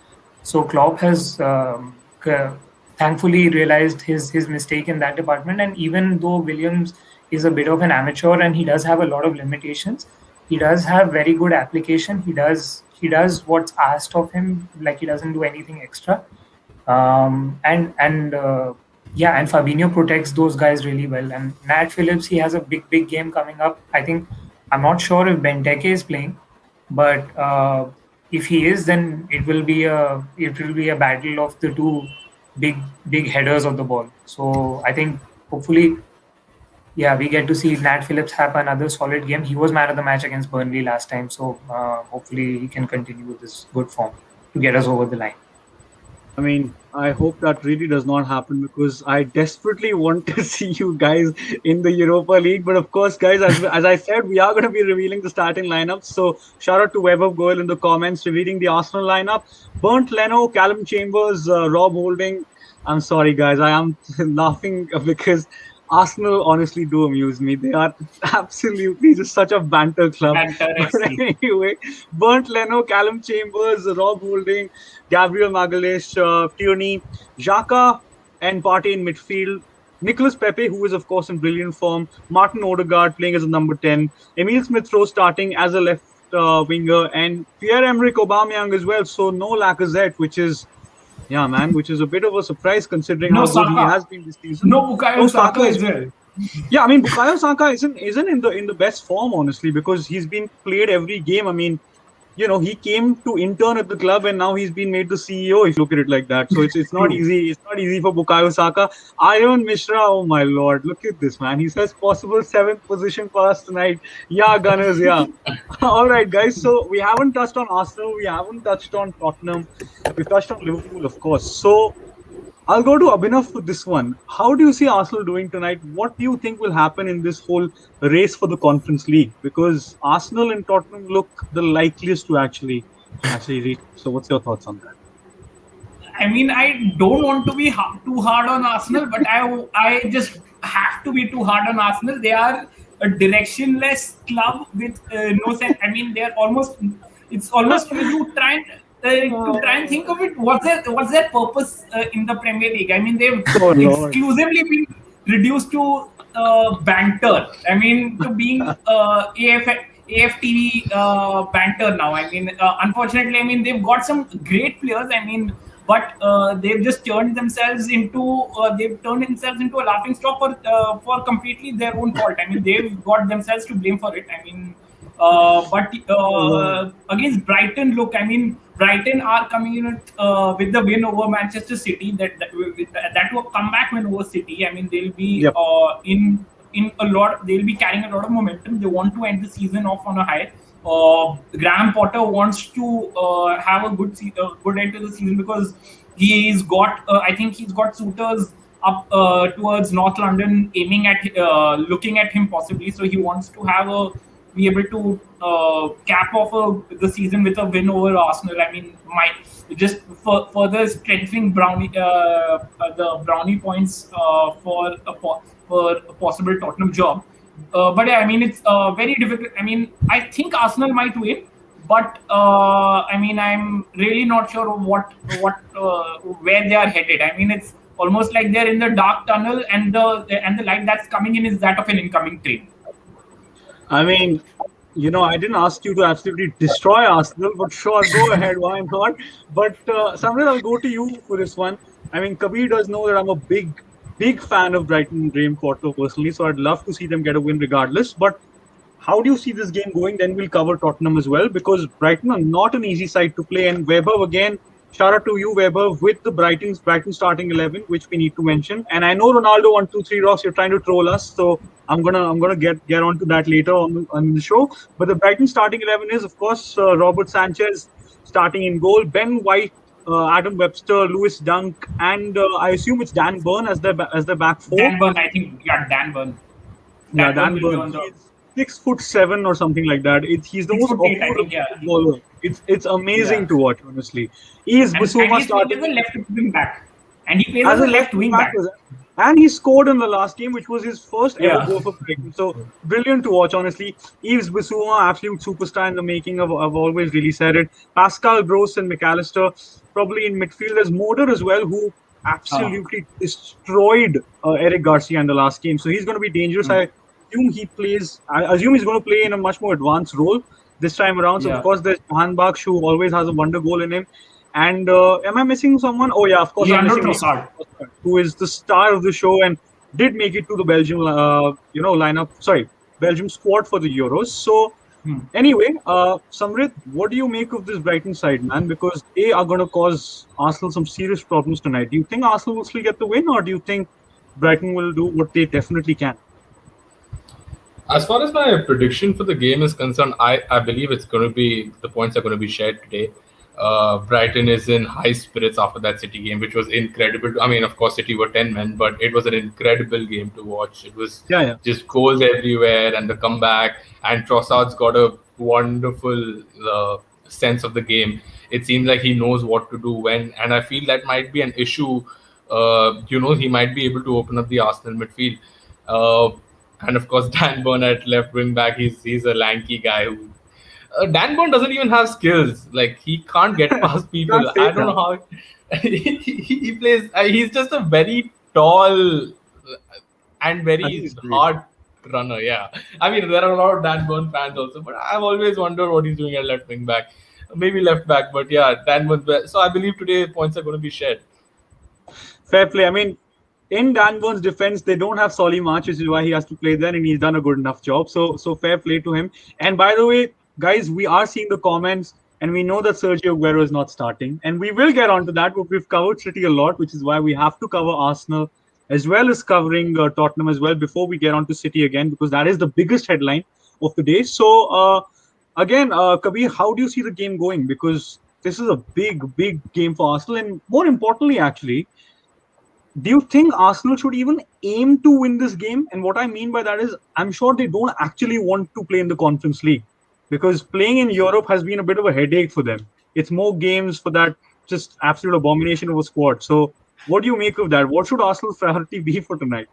So Klopp has thankfully realized his mistake in that department. And even though Williams is a bit of an amateur and he does have a lot of limitations, he does have very good application. He does what's asked of him. Like, he doesn't do anything extra. And Fabinho protects those guys really well. And Nat Phillips, he has a big game coming up. I think, I'm not sure if Benteke is playing, but if he is, then it will be a battle of the two big headers of the ball. So I think hopefully, we get to see Nat Phillips have another solid game. He was man of the match against Burnley last time, so hopefully he can continue with this good form to get us over the line. I mean, I hope that really does not happen, because I desperately want to see you guys in the Europa League. But of course, guys, as I said, we are going to be revealing the starting lineups. So shout out to Web of Goal in the comments revealing the Arsenal lineup. Bernd Leno, Callum Chambers, Rob Holding. I'm sorry, guys. I am laughing because Arsenal honestly do amuse me. They are absolutely just such a banter club. But anyway, Bernd Leno, Callum Chambers, Rob Holding, Gabriel Magalhaes, Tierney, Xhaka, and Partey in midfield. Nicolas Pepe, who is of course in brilliant form. Martin Odegaard playing as a number 10. Emil Smith-Rowe starting as a left winger, and Pierre-Emerick Aubameyang as well. So no Lacazette, which is a bit of a surprise considering how good he has been this season. No Bukayo Saka as well. Yeah, I mean, Bukayo Saka isn't in the best form, honestly, because he's been played every game. I mean, he came to intern at the club and now he's been made the CEO, if you look at it like that. So it's not easy. It's not easy for Bukayo Saka. Iron Mishra, oh my lord, look at this, man. He says possible 7th position pass tonight. Yeah, Gunners, yeah. All right, guys. So we haven't touched on Arsenal. We haven't touched on Tottenham. We've touched on Liverpool, of course. So I'll go to Abhinav for this one. How do you see Arsenal doing tonight? What do you think will happen in this whole race for the Conference League? Because Arsenal and Tottenham look the likeliest to actually reach. So what's your thoughts on that? I mean, I don't want to be too hard on Arsenal, but I just have to be too hard on Arsenal. They are a directionless club with no sense. I mean, it's almost when you try and think of it, what's their purpose in the Premier League? I mean, they've exclusively been reduced to banter. I mean, to being AFTV banter now. I mean, unfortunately, I mean, they've got some great players. I mean, but they've just turned themselves into a laughing stock for completely their own fault. I mean, they've got themselves to blame for it. I mean, but against Brighton, look, I mean, Brighton are coming in with the win over Manchester City. That will come back win over City. I mean, they'll be in they'll be carrying a lot of momentum. They want to end the season off on a high. Graham Potter wants to have a good end to the season because I think he's got suitors up towards North London aiming at looking at him possibly. So he wants to be able to cap off the season with a win over Arsenal. I mean, just further strengthening the Brownie points for a possible Tottenham job. But yeah, I mean, it's very difficult. I mean, I think Arsenal might win, but I mean, I'm really not sure where they are headed. I mean, it's almost like they're in the dark tunnel, and the light that's coming in is that of an incoming train. I mean, I didn't ask you to absolutely destroy Arsenal, but sure, go ahead, why not? But Samridh, I'll go to you for this one. I mean, Kabir does know that I'm a big fan of Brighton and Graham Potter personally, so I'd love to see them get a win regardless. But how do you see this game going? Then we'll cover Tottenham as well, because Brighton are not an easy side to play. And Weber, again, shout out to you, Weber, with the Brighton starting 11, which we need to mention. And I know Ronaldo 123 Rocks, you're trying to troll us, so I'm gonna get onto that later on the show. But the Brighton starting 11 is, of course, Robert Sanchez starting in goal, Ben White, Adam Webster, Lewis Dunk, and I assume it's Dan Burn as their back four. Dan Burn, I think, Dan Burn. Dan Burn. He's 6'7" or something like that. He's the most awkward bowler. It's amazing to watch, honestly. Bissouma starting as a left wing back, and he plays as a left wing back. And he scored in the last game, which was his first ever goal for Brighton. So brilliant to watch, honestly. Yves Bissouma, absolute superstar in the making. I've always really said it. Pascal Gross and McAllister, probably in midfield. There's Moder as well, who absolutely destroyed Eric Garcia in the last game. So he's going to be dangerous. I assume he's going to play in a much more advanced role this time around. So of course there's Johan Baksh, who always has a wonder goal in him. And am I missing someone? Oh yeah, of course I'm missing Trossard, who is the star of the show and did make it to the Belgium Belgium squad for the Euros. So anyway, Samridh, what do you make of this Brighton side, man? Because they are going to cause Arsenal some serious problems tonight. Do you think Arsenal will still get the win, or do you think Brighton will do what they definitely can? As far as my prediction for the game is concerned, I believe the points are going to be shared today. Brighton is in high spirits after that City game, which was incredible. I mean, of course, City were 10 men, but it was an incredible game to watch. It was just goals everywhere and the comeback. And Trossard's got a wonderful sense of the game. It seems like he knows what to do when, and I feel that might be an issue. He might be able to open up the Arsenal midfield. And of course, Dan Burn at left wing back, he's a lanky guy who. Dan Burn doesn't even have skills. Like, he can't get past people. I don't know how he plays. He's just a very tall and very hard runner. Yeah, I mean, there are a lot of Dan Burn fans also, but I've always wondered what he's doing at left wing back, maybe left back. But yeah, Dan Burn. So I believe today points are going to be shared. Fair play. I mean, in Dan Burn's defense, they don't have Solly March, which is why he has to play there, and he's done a good enough job. So fair play to him. And by the way, guys, we are seeing the comments, and we know that Sergio Aguero is not starting. And we will get onto that, but we've covered City a lot, which is why we have to cover Arsenal, as well as covering Tottenham as well, before we get onto City again, because that is the biggest headline of the day. So, again, Kabir, how do you see the game going? Because this is a big game for Arsenal. And more importantly, actually, do you think Arsenal should even aim to win this game? And what I mean by that is, I'm sure they don't actually want to play in the Conference League, because playing in Europe has been a bit of a headache for them. It's more games for that just absolute abomination of a squad. So what do you make of that? What should Arsenal's priority be for tonight?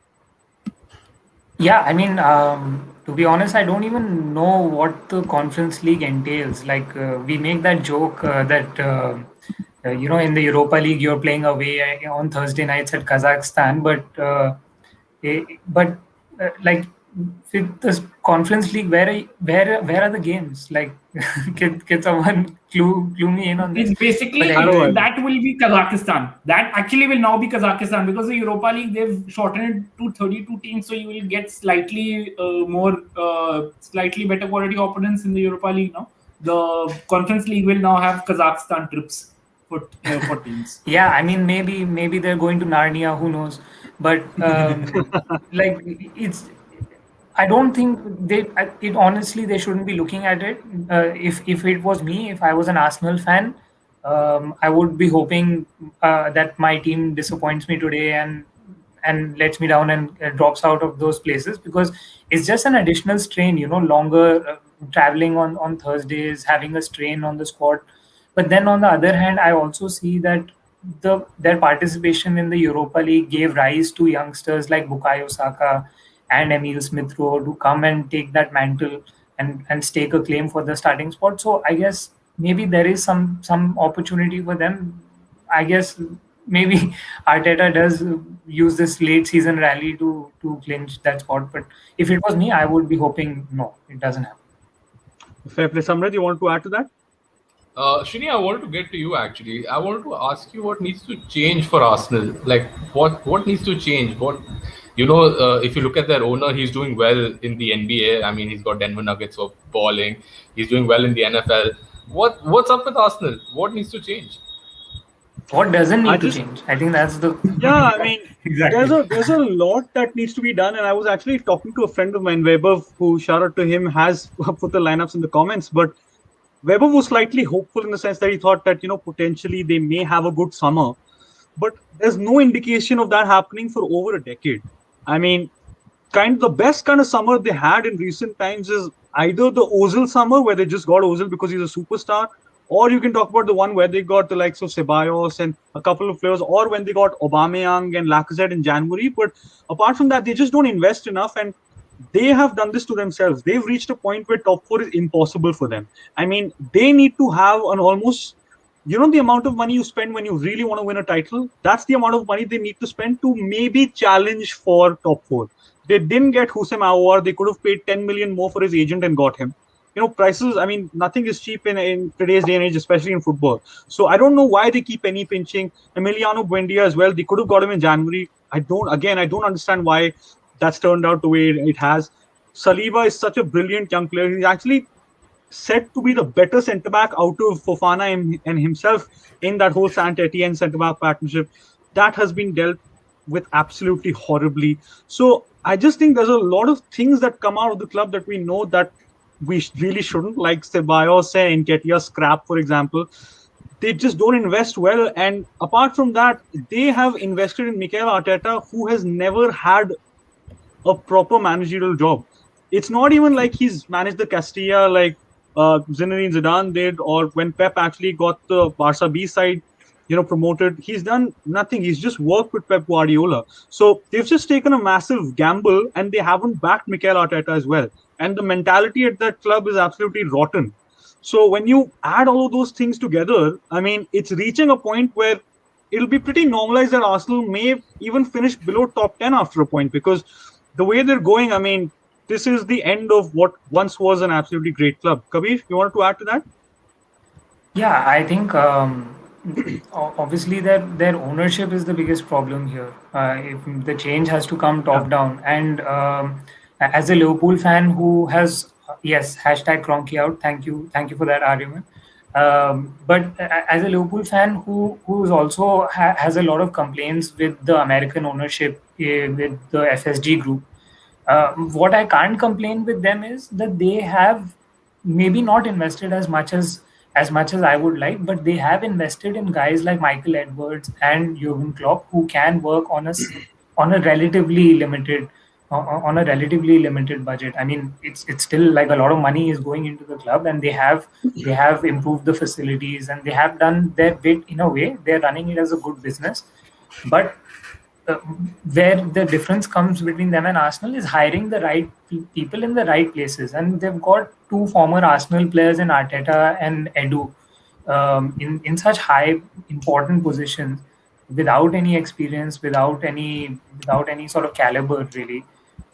Yeah, I mean, to be honest, I don't even know what the Conference League entails. Like, we make that joke that, in the Europa League, you're playing away on Thursday nights at Kazakhstan. But with this Conference League, where are the games? Like, can someone clue me in on this? It's basically that will be Kazakhstan. That actually will now be Kazakhstan, because the Europa League, they've shortened it to 32 teams, so you will get slightly better quality opponents in the Europa League now. The Conference League will now have Kazakhstan trips for teams. Yeah, I mean, maybe they're going to Narnia. Who knows? But I don't think it honestly they shouldn't be looking at it. If it was me, if I was an Arsenal fan, I would be hoping that my team disappoints me today and lets me down and drops out of those places, because it's just an additional strain. Longer traveling on Thursdays, having a strain on the squad. But then on the other hand, I also see that their participation in the Europa League gave rise to youngsters like Bukayo Saka and Emil Smith Rowe to come and take that mantle and stake a claim for the starting spot. So I guess maybe there is some opportunity for them. I guess maybe Arteta does use this late season rally to clinch that spot. But if it was me, I would be hoping no, it doesn't happen. Fair play. Samridh, you want to add to that? Srini, I wanted to get to you actually. I wanted to ask you what needs to change for Arsenal. Like, what needs to change? If you look at their owner, he's doing well in the NBA. I mean, he's got Denver Nuggets for balling. He's doing well in the NFL. What's up with Arsenal? What needs to change? What doesn't need to change? I think that's the Yeah, I mean, exactly. there's a lot that needs to be done, and I was actually talking to a friend of mine, Weber, who, shout out to him, has put the lineups in the comments. But Weber was slightly hopeful in the sense that he thought that potentially they may have a good summer, but there's no indication of that happening for over a decade. I mean, the best kind of summer they had in recent times is either the Ozil summer, where they just got Ozil because he's a superstar, or you can talk about the one where they got the likes of Ceballos and a couple of players, or when they got Aubameyang and Lacazette in January. But apart from that, they just don't invest enough, and they have done this to themselves. They've reached a point where top four is impossible for them. I mean, they need to have an almost, the amount of money you spend when you really want to win a title, that's the amount of money they need to spend to maybe challenge for top four. They didn't get Hussein Aouar. They could have paid 10 million more for his agent and got him. Prices, I mean, nothing is cheap in today's day and age, especially in football. So I don't know why they keep penny pinching. Emiliano Buendia as well. They could have got him in January. I don't understand why that's turned out the way it has. Saliba is such a brilliant young player. He's actually said to be the better centre-back out of Fofana and himself in that whole Saint-Etienne centre-back partnership. That has been dealt with absolutely horribly. So I just think there's a lot of things that come out of the club that we know that we really shouldn't, like Ceballos and Nketiah scrap, for example. They just don't invest well. And apart from that, they have invested in Mikel Arteta, who has never had a proper managerial job. It's not even like he's managed the Castilla like Zinedine Zidane did, or when Pep actually got the Barca B side, promoted. He's done nothing. He's just worked with Pep Guardiola. So they've just taken a massive gamble, and they haven't backed Mikel Arteta as well. And the mentality at that club is absolutely rotten. So when you add all of those things together, I mean, it's reaching a point where it'll be pretty normalized that Arsenal may even finish below top 10 after a point, because the way they're going, I mean, this is the end of what once was an absolutely great club. Kabir, you wanted to add to that? Yeah, I think obviously their ownership is the biggest problem here. If the change has to come top down, and as a Liverpool fan who has hashtag Cronky out. Thank you for that argument. But as a Liverpool fan who's also has a lot of complaints with the American ownership, with the FSG group, what I can't complain with them is that they have maybe not invested as much as I would like, but they have invested in guys like Michael Edwards and Jurgen Klopp, who can work on a relatively limited budget. I mean, it's still like a lot of money is going into the club, and they have improved the facilities, and they have done their bit in a way. They're running it as a good business, but where the difference comes between them and Arsenal is hiring the right people in the right places, and they've got two former Arsenal players in Arteta and Edu in such high important positions without any experience, without any sort of caliber really.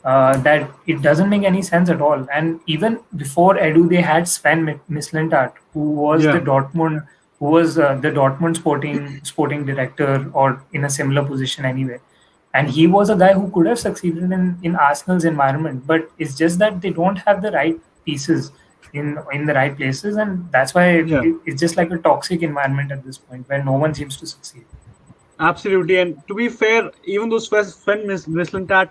That it doesn't make any sense at all. And even before Edu, they had Sven Mislintat, who was the Dortmund sporting director, or in a similar position anyway. And he was a guy who could have succeeded in Arsenal's environment, but it's just that they don't have the right pieces in the right places, and that's why it's just like a toxic environment at this point where no one seems to succeed. Absolutely. And to be fair, even though Sven Mislintat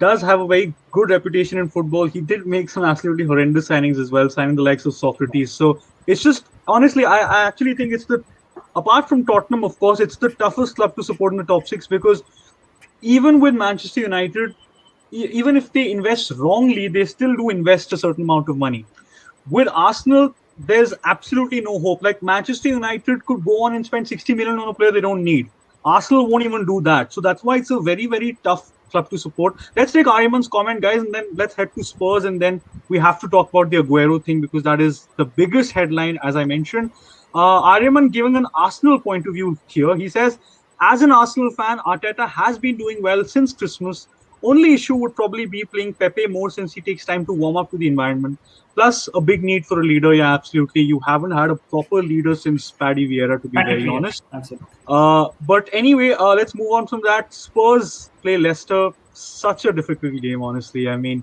does have a very good reputation in football. He did make some absolutely horrendous signings as well, signing the likes of Socrates. So it's just honestly, I actually think it's the apart from Tottenham, of course, it's the toughest club to support in the top six because even with Manchester United, even if they invest wrongly, they still do invest a certain amount of money. With Arsenal, there's absolutely no hope. Like Manchester United could go on and spend 60 million on a player they don't need. Arsenal won't even do that. So that's why it's a very, very tough club to support. Let's take Ariman's comment, guys, and then let's head to Spurs. And then we have to talk about the Aguero thing because that is the biggest headline, as I mentioned. Ariman giving an Arsenal point of view here. He says, as an Arsenal fan, Arteta has been doing well since Christmas. Only issue would probably be playing Pepe more since he takes time to warm up to the environment. Plus, a big need for a leader. Yeah, absolutely. You haven't had a proper leader since Paddy Vieira, to be very honest. Absolutely. But anyway, let's move on from that. Spurs play Leicester. Such a difficult game, honestly. I mean,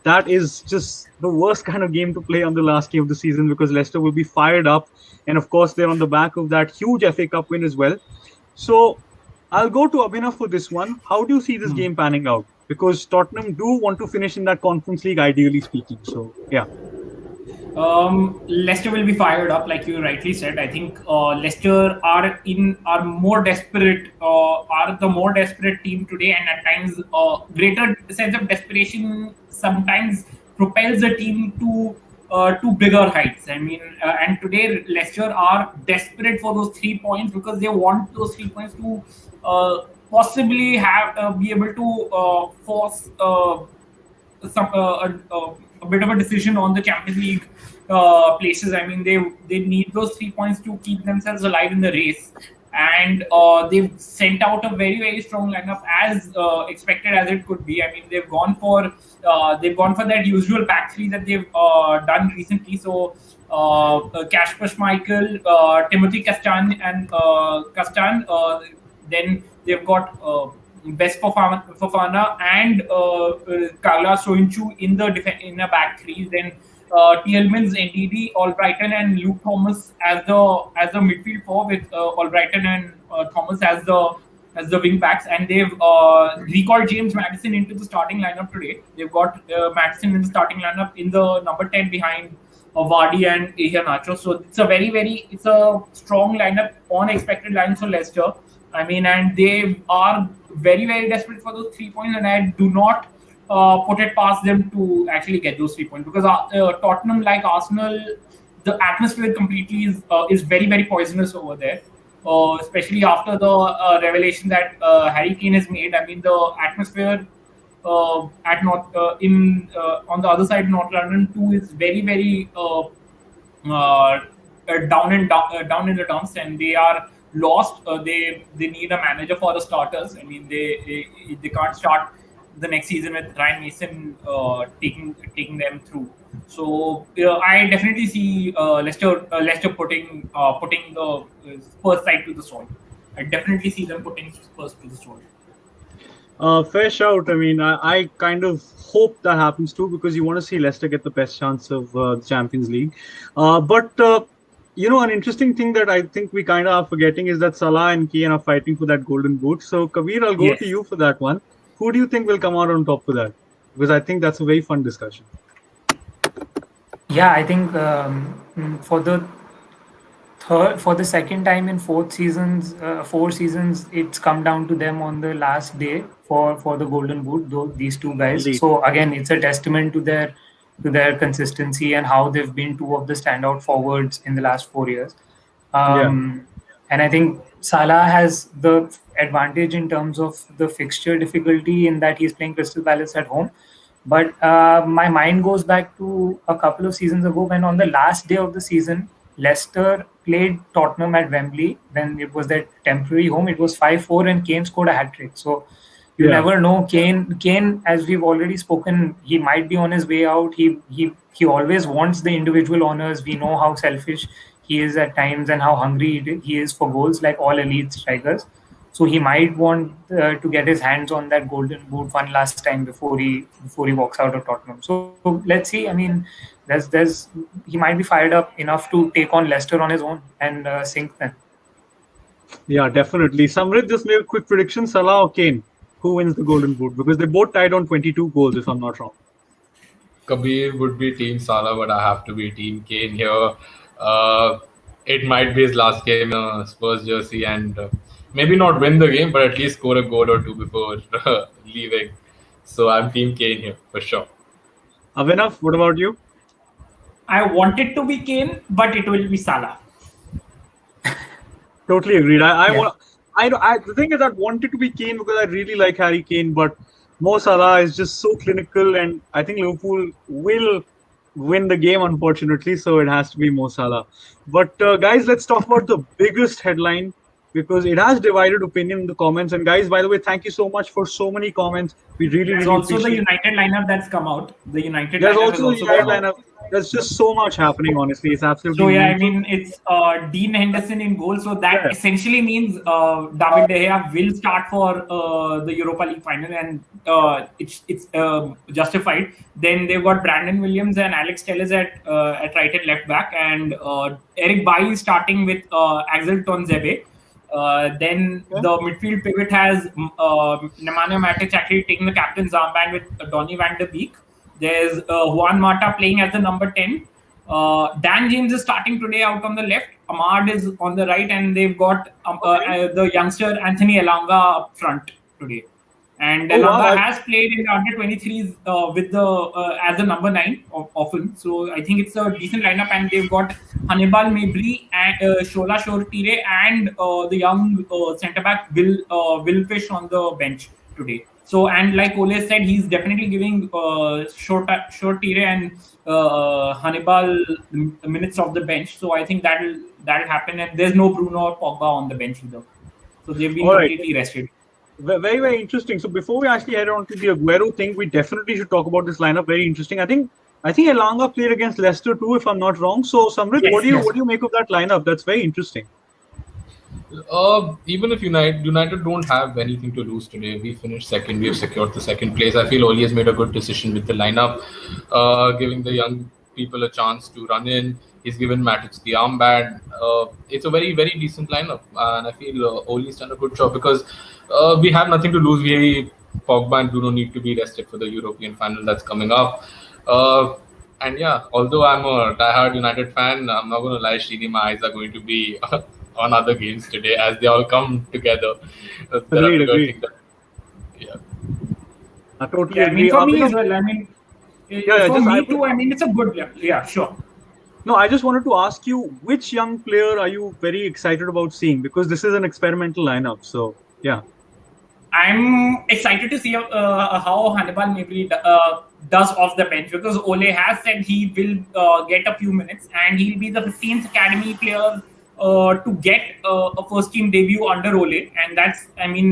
that is just the worst kind of game to play on the last game of the season because Leicester will be fired up. And of course, they're on the back of that huge FA Cup win as well. So I'll go to Abhinav for this one. How do you see this game panning out? Because Tottenham do want to finish in that Conference League, ideally speaking. So, yeah. Leicester will be fired up, like you rightly said. I think Leicester are the more desperate team today, and at times greater sense of desperation sometimes propels the team to bigger heights. I mean, and today Leicester are desperate for those 3 points because they want those 3 points to possibly be able to force a bit of a decision on the Champions League places. I mean, they need those 3 points to keep themselves alive in the race, and they've sent out a very, very strong lineup as expected as it could be. I mean, they've gone for that usual back three that they've done recently. So Kasper Schmeichel, Timothy Castan, and Castan. Then they've got West Fofana and Carla Soyuncu in a back three. Then Tielemans, NDD, Albrighton, and Luke Thomas as the midfield four with Albrighton and Thomas as the wing backs. And they've recalled James Maddison into the starting lineup today. They've got Maddison in the starting lineup in the number 10 behind Vardy and Iheanacho. So it's a strong lineup on expected lines for Leicester. I mean, and they are very, very desperate for those 3 points, and I do not put it past them to actually get those 3 points because Tottenham, like Arsenal, the atmosphere completely is very, very poisonous over there. Especially after the revelation that Harry Kane has made. I mean, the atmosphere on the other side, North London too, is very, very down in the dumps, and they are lost. They need a manager for the starters. I mean, they can't start the next season with Ryan Mason taking them through. So I definitely see Leicester putting the Spurs side to the sword. I definitely see them putting Spurs to the sword. Fair shout. I mean, I kind of hope that happens too because you want to see Leicester get the best chance of the Champions League. But an interesting thing that I think we kind of are forgetting is that Salah and Kane are fighting for that golden boot. So, Kabir, I'll go to you for that one. Who do you think will come out on top for that? Because I think that's a very fun discussion. Yeah, I think for the second time in 4 seasons, it's come down to them on the last day for the golden boot. These two guys. Indeed. So again, it's a testament to their consistency and how they've been two of the standout forwards in the last 4 years. And I think Salah has the advantage in terms of the fixture difficulty in that he's playing Crystal Palace at home. But my mind goes back to a couple of seasons ago when on the last day of the season, Leicester played Tottenham at Wembley when it was their temporary home. It was 5-4 and Kane scored a hat-trick. So you never know. Kane, as we've already spoken, he might be on his way out. He always wants the individual honors. We know how selfish he is at times and how hungry he is for goals, like all elite strikers. So he might want to get his hands on that golden boot one last time before he walks out of Tottenham. So let's see. I mean, he might be fired up enough to take on Leicester on his own and sink them. Yeah, definitely. Samridh, just make a quick prediction: Salah or Kane? who wins the Golden Boot? Because they both tied on 22 goals, if I'm not wrong. Kabir would be Team Salah, but I have to be Team Kane here. It might be his last game in a Spurs jersey, and maybe not win the game, but at least score a goal or two before leaving. So I'm Team Kane here for sure. Abhinav, what about you? I want it to be Kane, but it will be Salah. Totally agreed. Yeah. The thing is, I wanted to be Kane because I really like Harry Kane, but Mo Salah is just so clinical, and I think Liverpool will win the game, unfortunately. So it has to be Mo Salah. But guys, let's talk about the biggest headline because it has divided opinion in the comments. And guys, by the way, thank you so much for so many comments. We really, There's really also the appreciate. United lineup that's come out. The United There's lineup also has the also United come out. lineup. There's just so much happening. Honestly, it's absolutely. So yeah, I mental. mean it's Dean Henderson in goal. So that Yeah. essentially means David De Gea will start for the Europa League final, and it's justified. Then they've got Brandon Williams and Alex Telles at right and left back, and Eric Bailly is starting with Axel Tonzebe. Then the midfield pivot has Nemanja Matic actually taking the captain's armband with Donny van der Beek. There's Juan Mata playing as the number 10. Dan James is starting today out on the left. Ahmad is on the right, and they've got the youngster Anthony Elanga up front today. And Elanga has played in the under 23s with the as the number 9 often. So I think it's a decent lineup, and they've got Hannibal Mabry and Shola Shortire and the young centre back Will Fish on the bench today. So, and like Ole said, he's definitely giving Shortire and Hannibal minutes off the bench. So I think that'll happen. And there's no Bruno or Pogba on the bench either. So they've been completely rested. Very, very interesting. So before we actually head on to the Aguero thing, we definitely should talk about this lineup. Very interesting. I think Elanga played against Leicester too, if I'm not wrong. So Samridh, Yes, what do you make of that lineup? That's very interesting. Even if United don't have anything to lose today, we finished second. We have secured the second place. I feel Oli has made a good decision with the lineup, giving the young people a chance to run in. He's given Matic the armband. It's a very, very decent lineup, and I feel Oli's done a good job because we have nothing to lose. Pogba and Bruno need to be rested for the European final that's coming up. And yeah, although I'm a diehard United fan, I'm not going to lie, Srini, my eyes are going to be on other games today as they all come together. Agreed. I totally Yeah, I agree. mean, for me as well. I mean, for me too. I mean, it's a good. Yeah, sure. No, I just wanted to ask you, which young player are you very excited about seeing? Because this is an experimental lineup. So yeah. I'm excited to see how Hannibal Mabry does off the bench because Ole has said he will get a few minutes and he'll be the 15th academy player to get a first team debut under Ole, and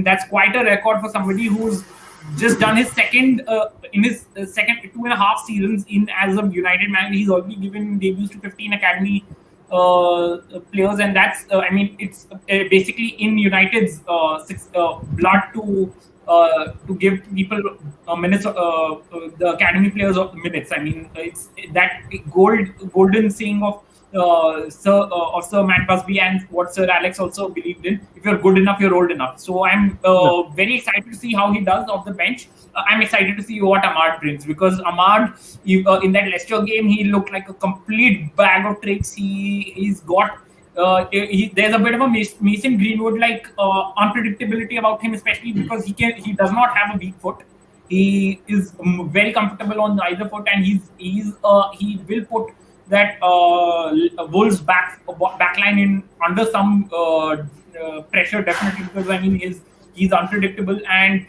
that's quite a record for somebody who's just done his second in his second 2.5 seasons in as a United man. He's already given debuts to 15 academy players, and that's it's basically in United's blood to give people minutes, the academy players minutes. I mean, it's that golden saying of Sir Matt Busby and what Sir Alex also believed in: if you're good enough, you're old enough. So I'm very excited to see how he does off the bench. I'm excited to see what Ahmad brings because Ahmad, in that Leicester game, he looked like a complete bag of tricks. He's got there's a bit of a Mason Greenwood like unpredictability about him, especially because he does not have a weak foot. He is very comfortable on either foot, and he will put that Wolves backline in under some pressure definitely because I mean he's unpredictable, and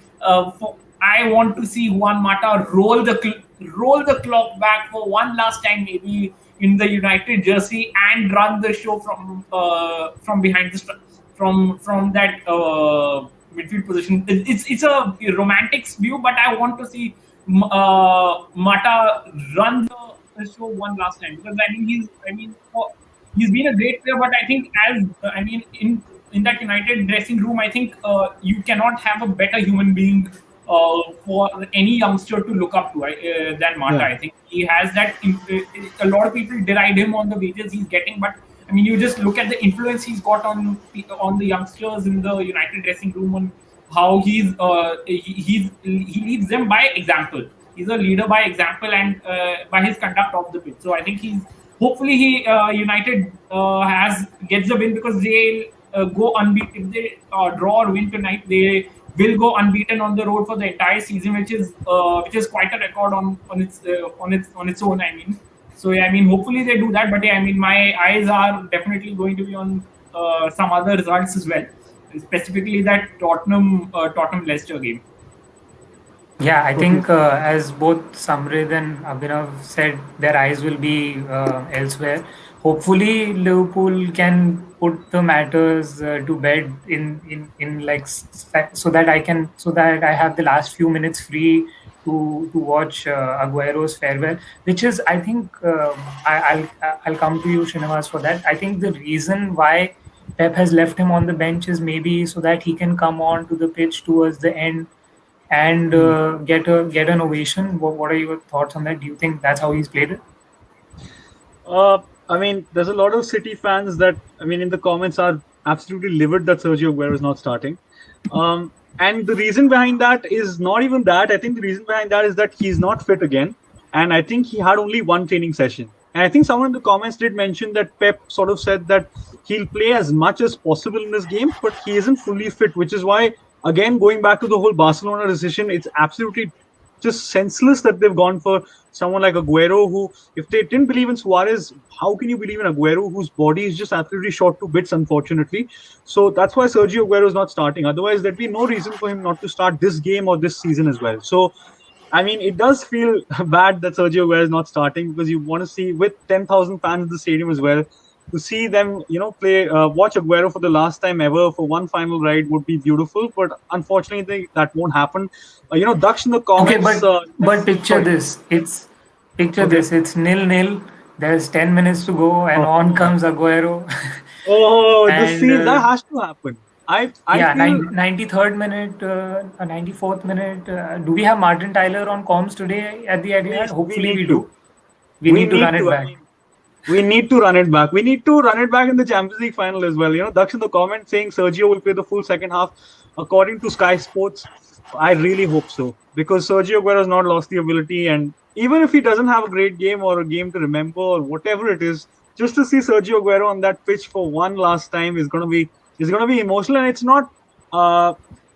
I want to see Juan Mata roll the clock back for one last time maybe in the United jersey and run the show from behind from that midfield position. It's a romantic view, but I want to see Mata run the show one last time because he's been a great player, but I think in that United dressing room, I think you cannot have a better human being for any youngster to look up to than Mata. Yeah. I think he has that. A lot of people deride him on the wages he's getting, but I mean, you just look at the influence he's got on the youngsters in the United dressing room, and how he leads them by example. He's a leader by example and by his conduct off the pitch. So I think he's hopefully he United has gets the win, because they go unbeaten. If they draw or win tonight, they will go unbeaten on the road for the entire season, which is quite a record on its own. I mean, so yeah, I mean, hopefully they do that. But yeah, I mean, my eyes are definitely going to be on some other results as well, specifically that Tottenham Leicester game. Yeah, I think as both Samridh and Abhinav said, their eyes will be elsewhere. Hopefully, Liverpool can put the matters to bed in like so that I have the last few minutes free to watch Aguero's farewell, which is I think I'll come to you, Srinivas, for that. I think the reason why Pep has left him on the bench is maybe so that he can come on to the pitch towards the end and get an ovation. What are your thoughts on that? Do you think that's how he's played it? I mean, there's a lot of City fans that, I mean, in the comments are absolutely livid that Sergio Aguero is not starting. And the reason behind that is not even that. I think the reason behind that is that he's not fit again. And I think he had only one training session. And I think someone in the comments did mention that Pep sort of said that he'll play as much as possible in this game, but he isn't fully fit, which is why, again, going back to the whole Barcelona decision, it's absolutely just senseless that they've gone for someone like Aguero, who, if they didn't believe in Suarez, how can you believe in Aguero, whose body is just absolutely shot to bits, unfortunately? So that's why Sergio Aguero is not starting. Otherwise, there'd be no reason for him not to start this game or this season as well. So, I mean, it does feel bad that Sergio Aguero is not starting, because you want to see, with 10,000 fans in the stadium as well, to see them, play, watch Aguero for the last time ever for one final ride would be beautiful. But unfortunately, that won't happen. Daksh in the comments. Okay, but picture this. It's 0-0. There's 10 minutes to go, and on comes Aguero. The scene that has to happen. I feel 93rd minute, 94th minute. Do we have Martin Tyler on comms today at the Etihad? Hopefully we do. We need to run it back. We need to run it back. We need to run it back in the Champions League final as well. Daksh in the comment saying Sergio will play the full second half. According to Sky Sports, I really hope so, because Sergio Aguero has not lost the ability, and even if he doesn't have a great game or a game to remember or whatever it is, just to see Sergio Aguero on that pitch for one last time is going to be emotional. And it's not, I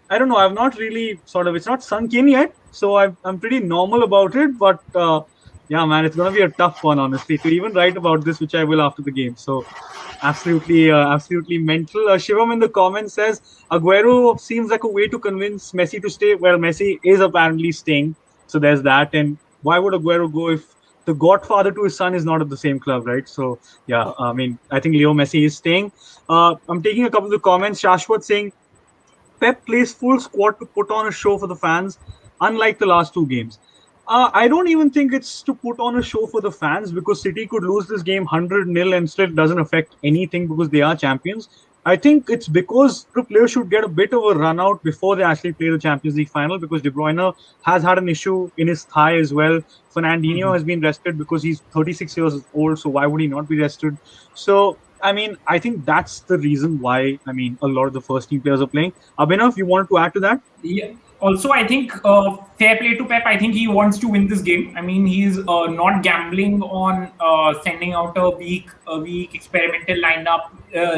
don't know, I've not really it's not sunk in yet, so I'm pretty normal about it, but yeah, man, it's going to be a tough one, honestly, to even write about this, which I will after the game. So absolutely mental. Shivam in the comments says Aguero seems like a way to convince Messi to stay. Well, Messi is apparently staying, so there's that. And why would Aguero go if the godfather to his son is not at the same club, right? So yeah, I mean, I think Leo Messi is staying. I'm taking a couple of the comments. Shashwat saying Pep plays full squad to put on a show for the fans, unlike the last two games. I don't even think it's to put on a show for the fans, because City could lose this game 100-0 and still doesn't affect anything because they are champions. I think it's because the players should get a bit of a run out before they actually play the Champions League final, because De Bruyne has had an issue in his thigh as well. Fernandinho has been rested because he's 36 years old, so why would he not be rested? So, I mean, I think that's the reason why, I mean, a lot of the first team players are playing. Abhinav, you wanted to add to that? Yeah. Also, I think fair play to Pep. I think he wants to win this game. I mean, he's not gambling on sending out a weak experimental lineup,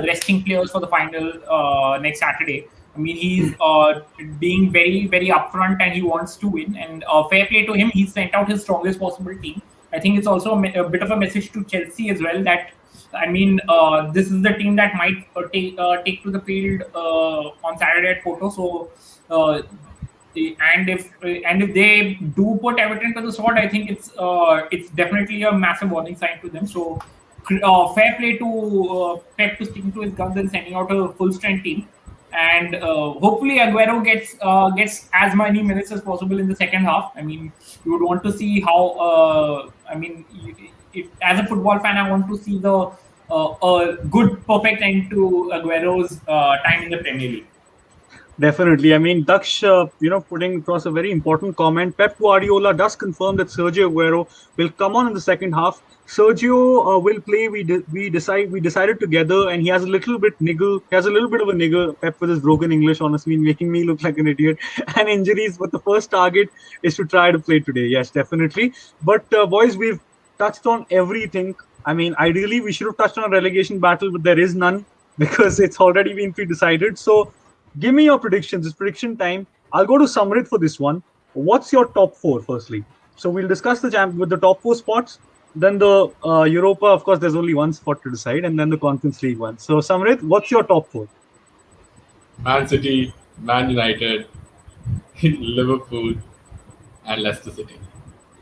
resting players for the final next Saturday. I mean, he's being very, very upfront, and he wants to win. And fair play to him. He sent out his strongest possible team. I think it's also a bit of a message to Chelsea as well that, I mean, this is the team that might take to the field on Saturday at Porto. So. And if they do put Everton to the sword, I think it's definitely a massive warning sign to them. So fair play to Pep to sticking to his guns and sending out a full strength team, and hopefully Aguero gets as many minutes as possible in the second half. I mean, you would want to see how. I mean, as a football fan, I want to see a good perfect end to Aguero's time in the Premier League. Definitely. I mean, Daksh, putting across a very important comment. Pep Guardiola does confirm that Sergio Aguero will come on in the second half. Sergio will play. We decided together, and he has a little bit niggle. He has a little bit of a niggle. Pep with his broken English, honestly, making me look like an idiot. And injuries, but the first target is to try to play today. Yes, definitely. But boys, we've touched on everything. I mean, ideally, we should have touched on a relegation battle, but there is none because it's already been pre-decided. So give me your predictions. It's prediction time. I'll go to Samridh for this one. What's your top four, firstly? So we'll discuss the champ with the top four spots. Then the Europa, of course, there's only one spot to decide, and then the Conference League one. So Samridh, what's your top four? Man City, Man United, Liverpool, and Leicester City.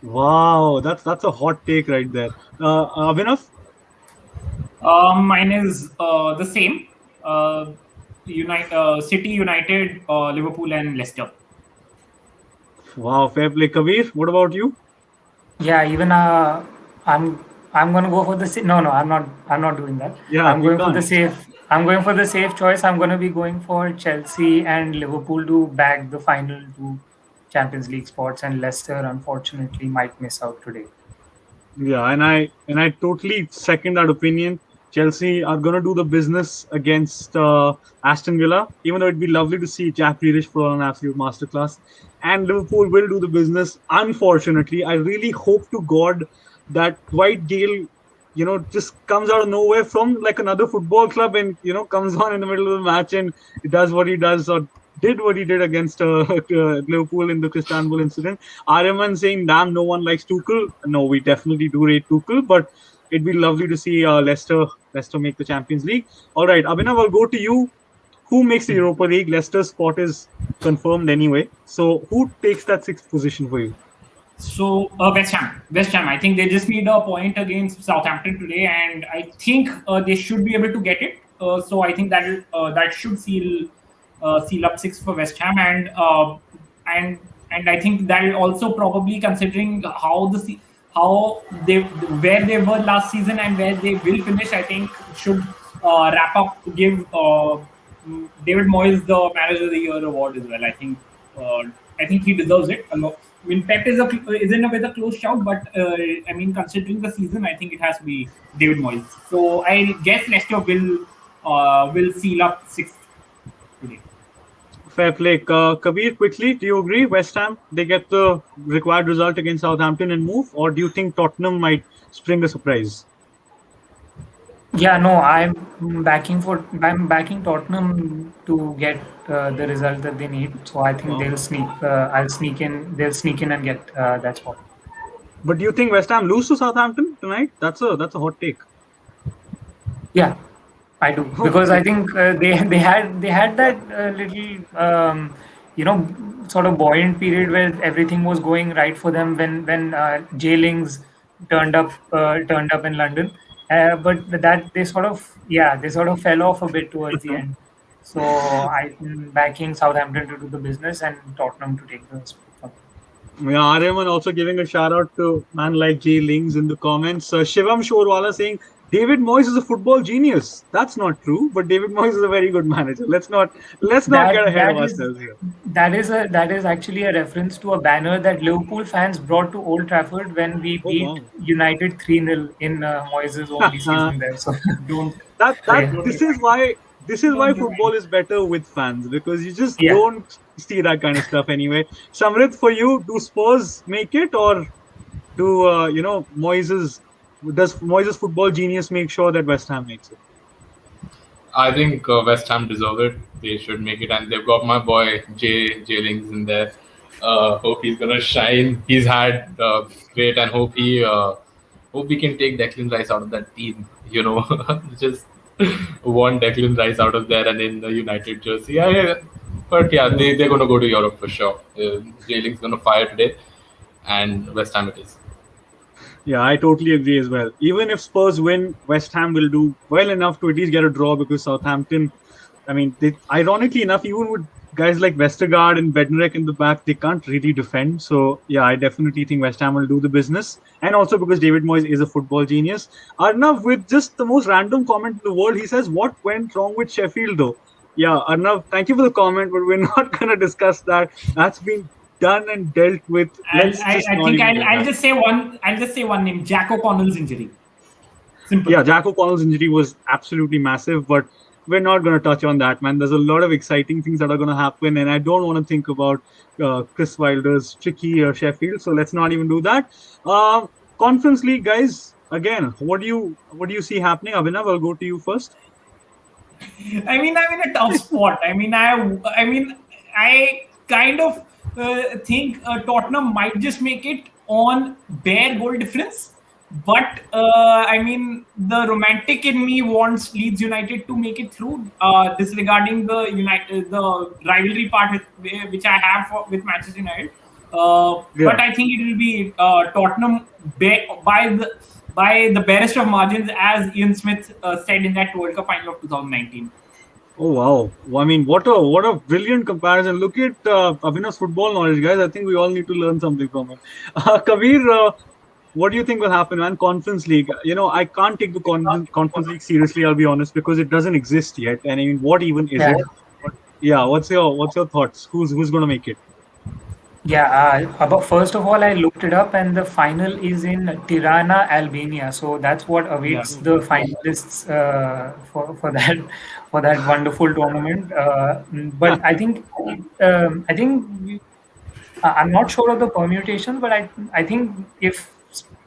Wow, that's a hot take right there. Abhinav? Mine is the same. City, United, Liverpool, and Leicester. Wow, fair play. Kabir, what about you? Yeah, even I'm gonna go for the no, I'm not doing that. Yeah, I'm you going for the can't. safe. I'm going for the safe choice. I'm gonna be going for Chelsea and Liverpool to bag the final two Champions League spots, and Leicester unfortunately might miss out today. Yeah, and I totally second that opinion. Chelsea are going to do the business against Aston Villa, even though it'd be lovely to see Jack Grealish put on an absolute masterclass. And Liverpool will do the business. Unfortunately, I really hope to God that Dwight Gale, just comes out of nowhere from like another football club and comes on in the middle of the match and does what he does or did what he did against Liverpool in the Istanbul incident. Aryaman saying, "Damn, no one likes Tuchel." No, we definitely do rate Tuchel, but it'd be lovely to see Leicester make the Champions League. All right, Abhinav, I'll go to you. Who makes the Europa League? Leicester's spot is confirmed anyway. So who takes that sixth position for you? So West Ham. West Ham. I think they just need a point against Southampton today, and I think they should be able to get it. So I think that should seal up six for West Ham, and I think that also probably considering how they where they were last season and where they will finish, I think should wrap up give David Moyes the Manager of the Year award as well. I think he deserves it. I mean, Pep is in a way the close shout, but I mean, considering the season, I think it has to be David Moyes. So I guess Leicester will seal up sixth today. Fair play. Kabir, quickly, do you agree? West Ham, they get the required result against Southampton and move, or do you think Tottenham might spring a surprise? Yeah, no, I'm backing Tottenham to get the result that they need. So I think they'll sneak. I'll sneak in. They'll sneak in and get that spot. But do you think West Ham lose to Southampton tonight? That's a hot take. Yeah, I do, because I think they had that little sort of buoyant period where everything was going right for them when Jailings turned up in London. But that they sort of fell off a bit towards the end. So I'm backing Southampton to do the business and Tottenham to take the spot. Yeah, Aryaman also giving a shout out to man like Jay Lings in the comments. Shivam Shorwala saying David Moyes is a football genius. That's not true, but David Moyes is a very good manager. Let's not get ahead of ourselves here. That is actually a reference to a banner that Liverpool fans brought to Old Trafford when we beat United 3-0 in Moyes' only season there. So this is why football is better with fans, because you just don't see that kind of stuff anyway. Samridh, for you, do Spurs make it, or do does Moyes' football genius make sure that West Ham makes it? I think West Ham deserve it. They should make it, and they've got my boy Jailings in there. Hope he's gonna shine. He's had great, and hope we can take Declan Rice out of that team. Just want Declan Rice out of there and in the United jersey. Yeah. But yeah, they're gonna go to Europe for sure. Jailings gonna fire today, and West Ham it is. Yeah, I totally agree as well. Even if Spurs win, West Ham will do well enough to at least get a draw, because Southampton, I mean, ironically enough, even with guys like Vestergaard and Bednarek in the back, they can't really defend. So, yeah, I definitely think West Ham will do the business. And also because David Moyes is a football genius. Arnav, with just the most random comment in the world, he says, what went wrong with Sheffield though? Yeah, Arnav, thank you for the comment, but we're not going to discuss that. That's been done and dealt with. Let's just I not think even do I'll that. just say one. I'll just say one name: Jack O'Connell's injury. Simple. Yeah, Jack O'Connell's injury was absolutely massive, but we're not going to touch on that, man. There's a lot of exciting things that are going to happen, and I don't want to think about Chris Wilder's tricky Sheffield, so let's not even do that. Conference League, guys. Again, what do you see happening? Abhinav, I'll go to you first. I mean, I'm in a tough spot. I kind of think Tottenham might just make it on bare goal difference. But I mean, the romantic in me wants Leeds United to make it through. Disregarding the rivalry part which I have with Manchester United. Yeah. But I think it will be Tottenham by the barest of margins, as Ian Smith said in that World Cup final of 2019. Oh wow! I mean, what a brilliant comparison. Look at Abhinav's football knowledge, guys. I think we all need to learn something from him. Kabir, what do you think will happen, man? Conference League. I can't take the Conference League seriously. I'll be honest, because it doesn't exist yet. And I mean, what even is Yeah. it? Yeah. What's your thoughts? Who's going to make it? Yeah, about first of all, I looked it up, and the final is in Tirana, Albania. So that's what Yeah. awaits the finalists for that for that wonderful tournament. But I'm not sure of the permutation, but I think if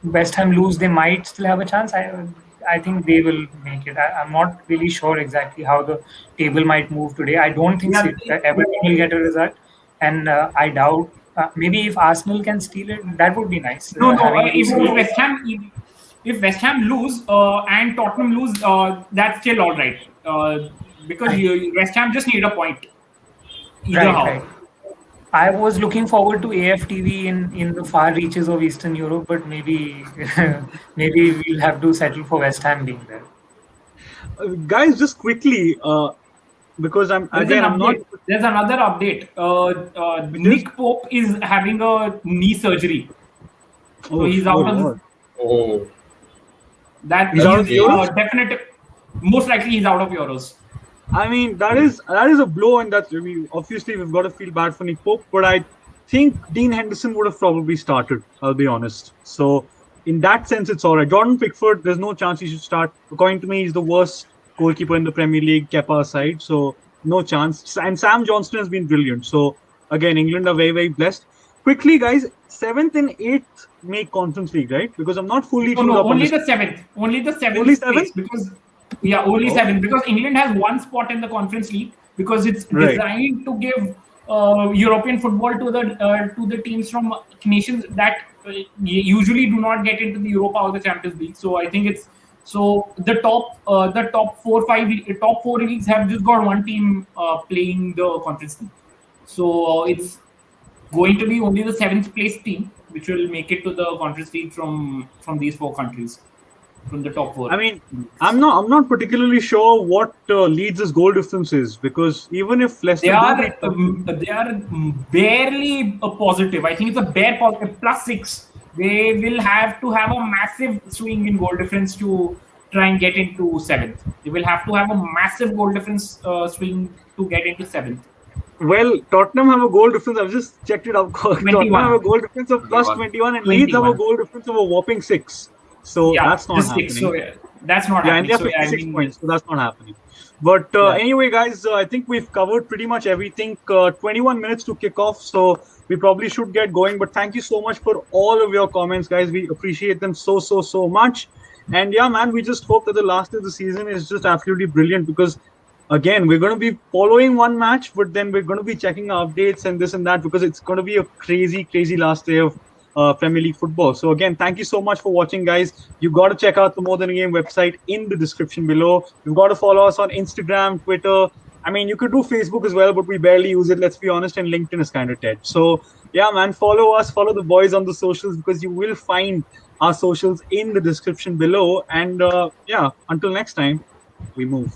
West Ham lose, they might still have a chance. I think they will make it. I'm not really sure exactly how the table might move today. I don't think Yeah. Everton will get a result, and I doubt. Maybe if Arsenal can steal it, that would be nice. No, no. Having If West Ham lose and Tottenham lose, that's still all right. Because West Ham just need a point. Either right, how. right. I was looking forward to AFTV in the far reaches of Eastern Europe, but maybe maybe we'll have to settle for West Ham being there. Guys, just quickly, because I'm not. There's another update. Nick Pope is having a knee surgery. So he's out of Lord. Oh, that. He's out of Euros? Definite. Most likely he's out of Euros. I mean, that is a blow, and that's obviously we've got to feel bad for Nick Pope, but I think Dean Henderson would have probably started. I'll be honest. So in that sense, it's all right. Jordan Pickford, there's no chance he should start. According to me, he's the worst goalkeeper in the Premier League, Kepa aside. So no chance. And Sam Johnston has been brilliant. So again, England are very, very blessed. Quickly, guys, 7th and 8th make Conference League, right? Because I'm not fully No, sure. no, only the seventh. Only the seventh. Only place, seventh? because only seventh, because England has one spot in the Conference League, because it's Right. designed to give European football to the teams from nations that usually do not get into the Europa or the Champions League. So I think it's the top top four leagues have just got one team playing the Conference League. So it's going to be only the seventh place team which will make it to the Conference League from these four countries, from the top four. I mean, I'm not particularly sure what Leeds' goal difference is, because even if Leicester They are do barely a positive. I think it's a bare positive +6. They will have to have a massive swing in goal difference to try and get into seventh. They will have to have a massive goal difference swing to get into seventh. well, Tottenham have a goal difference. I've just checked it out. Tottenham have a goal difference of plus 21, and Leeds have a 21. goal difference of a whopping 6. So that's not just happening. 6. So that's not Yeah, and happening. they have 56 points, so that's not happening. But anyway, guys, I think we've covered pretty much everything. 21 minutes to kick off, so we probably should get going. But thank you so much for all of your comments, guys. We appreciate them so much. And yeah, man, we just hope that the last of the season is just absolutely brilliant, because again, we're going to be following one match, but then we're going to be checking our updates and this and that, because it's going to be a crazy last day of Premier League football. So again, thank you so much for watching, guys. You got to check out the More Than a Game website in the description below. You've got to follow us on Instagram, Twitter. I mean, you could do Facebook as well, but we barely use it, let's be honest, and LinkedIn is kind of dead. So yeah, man, follow us, follow the boys on the socials, because you will find our socials in the description below. And yeah, until next time, we move.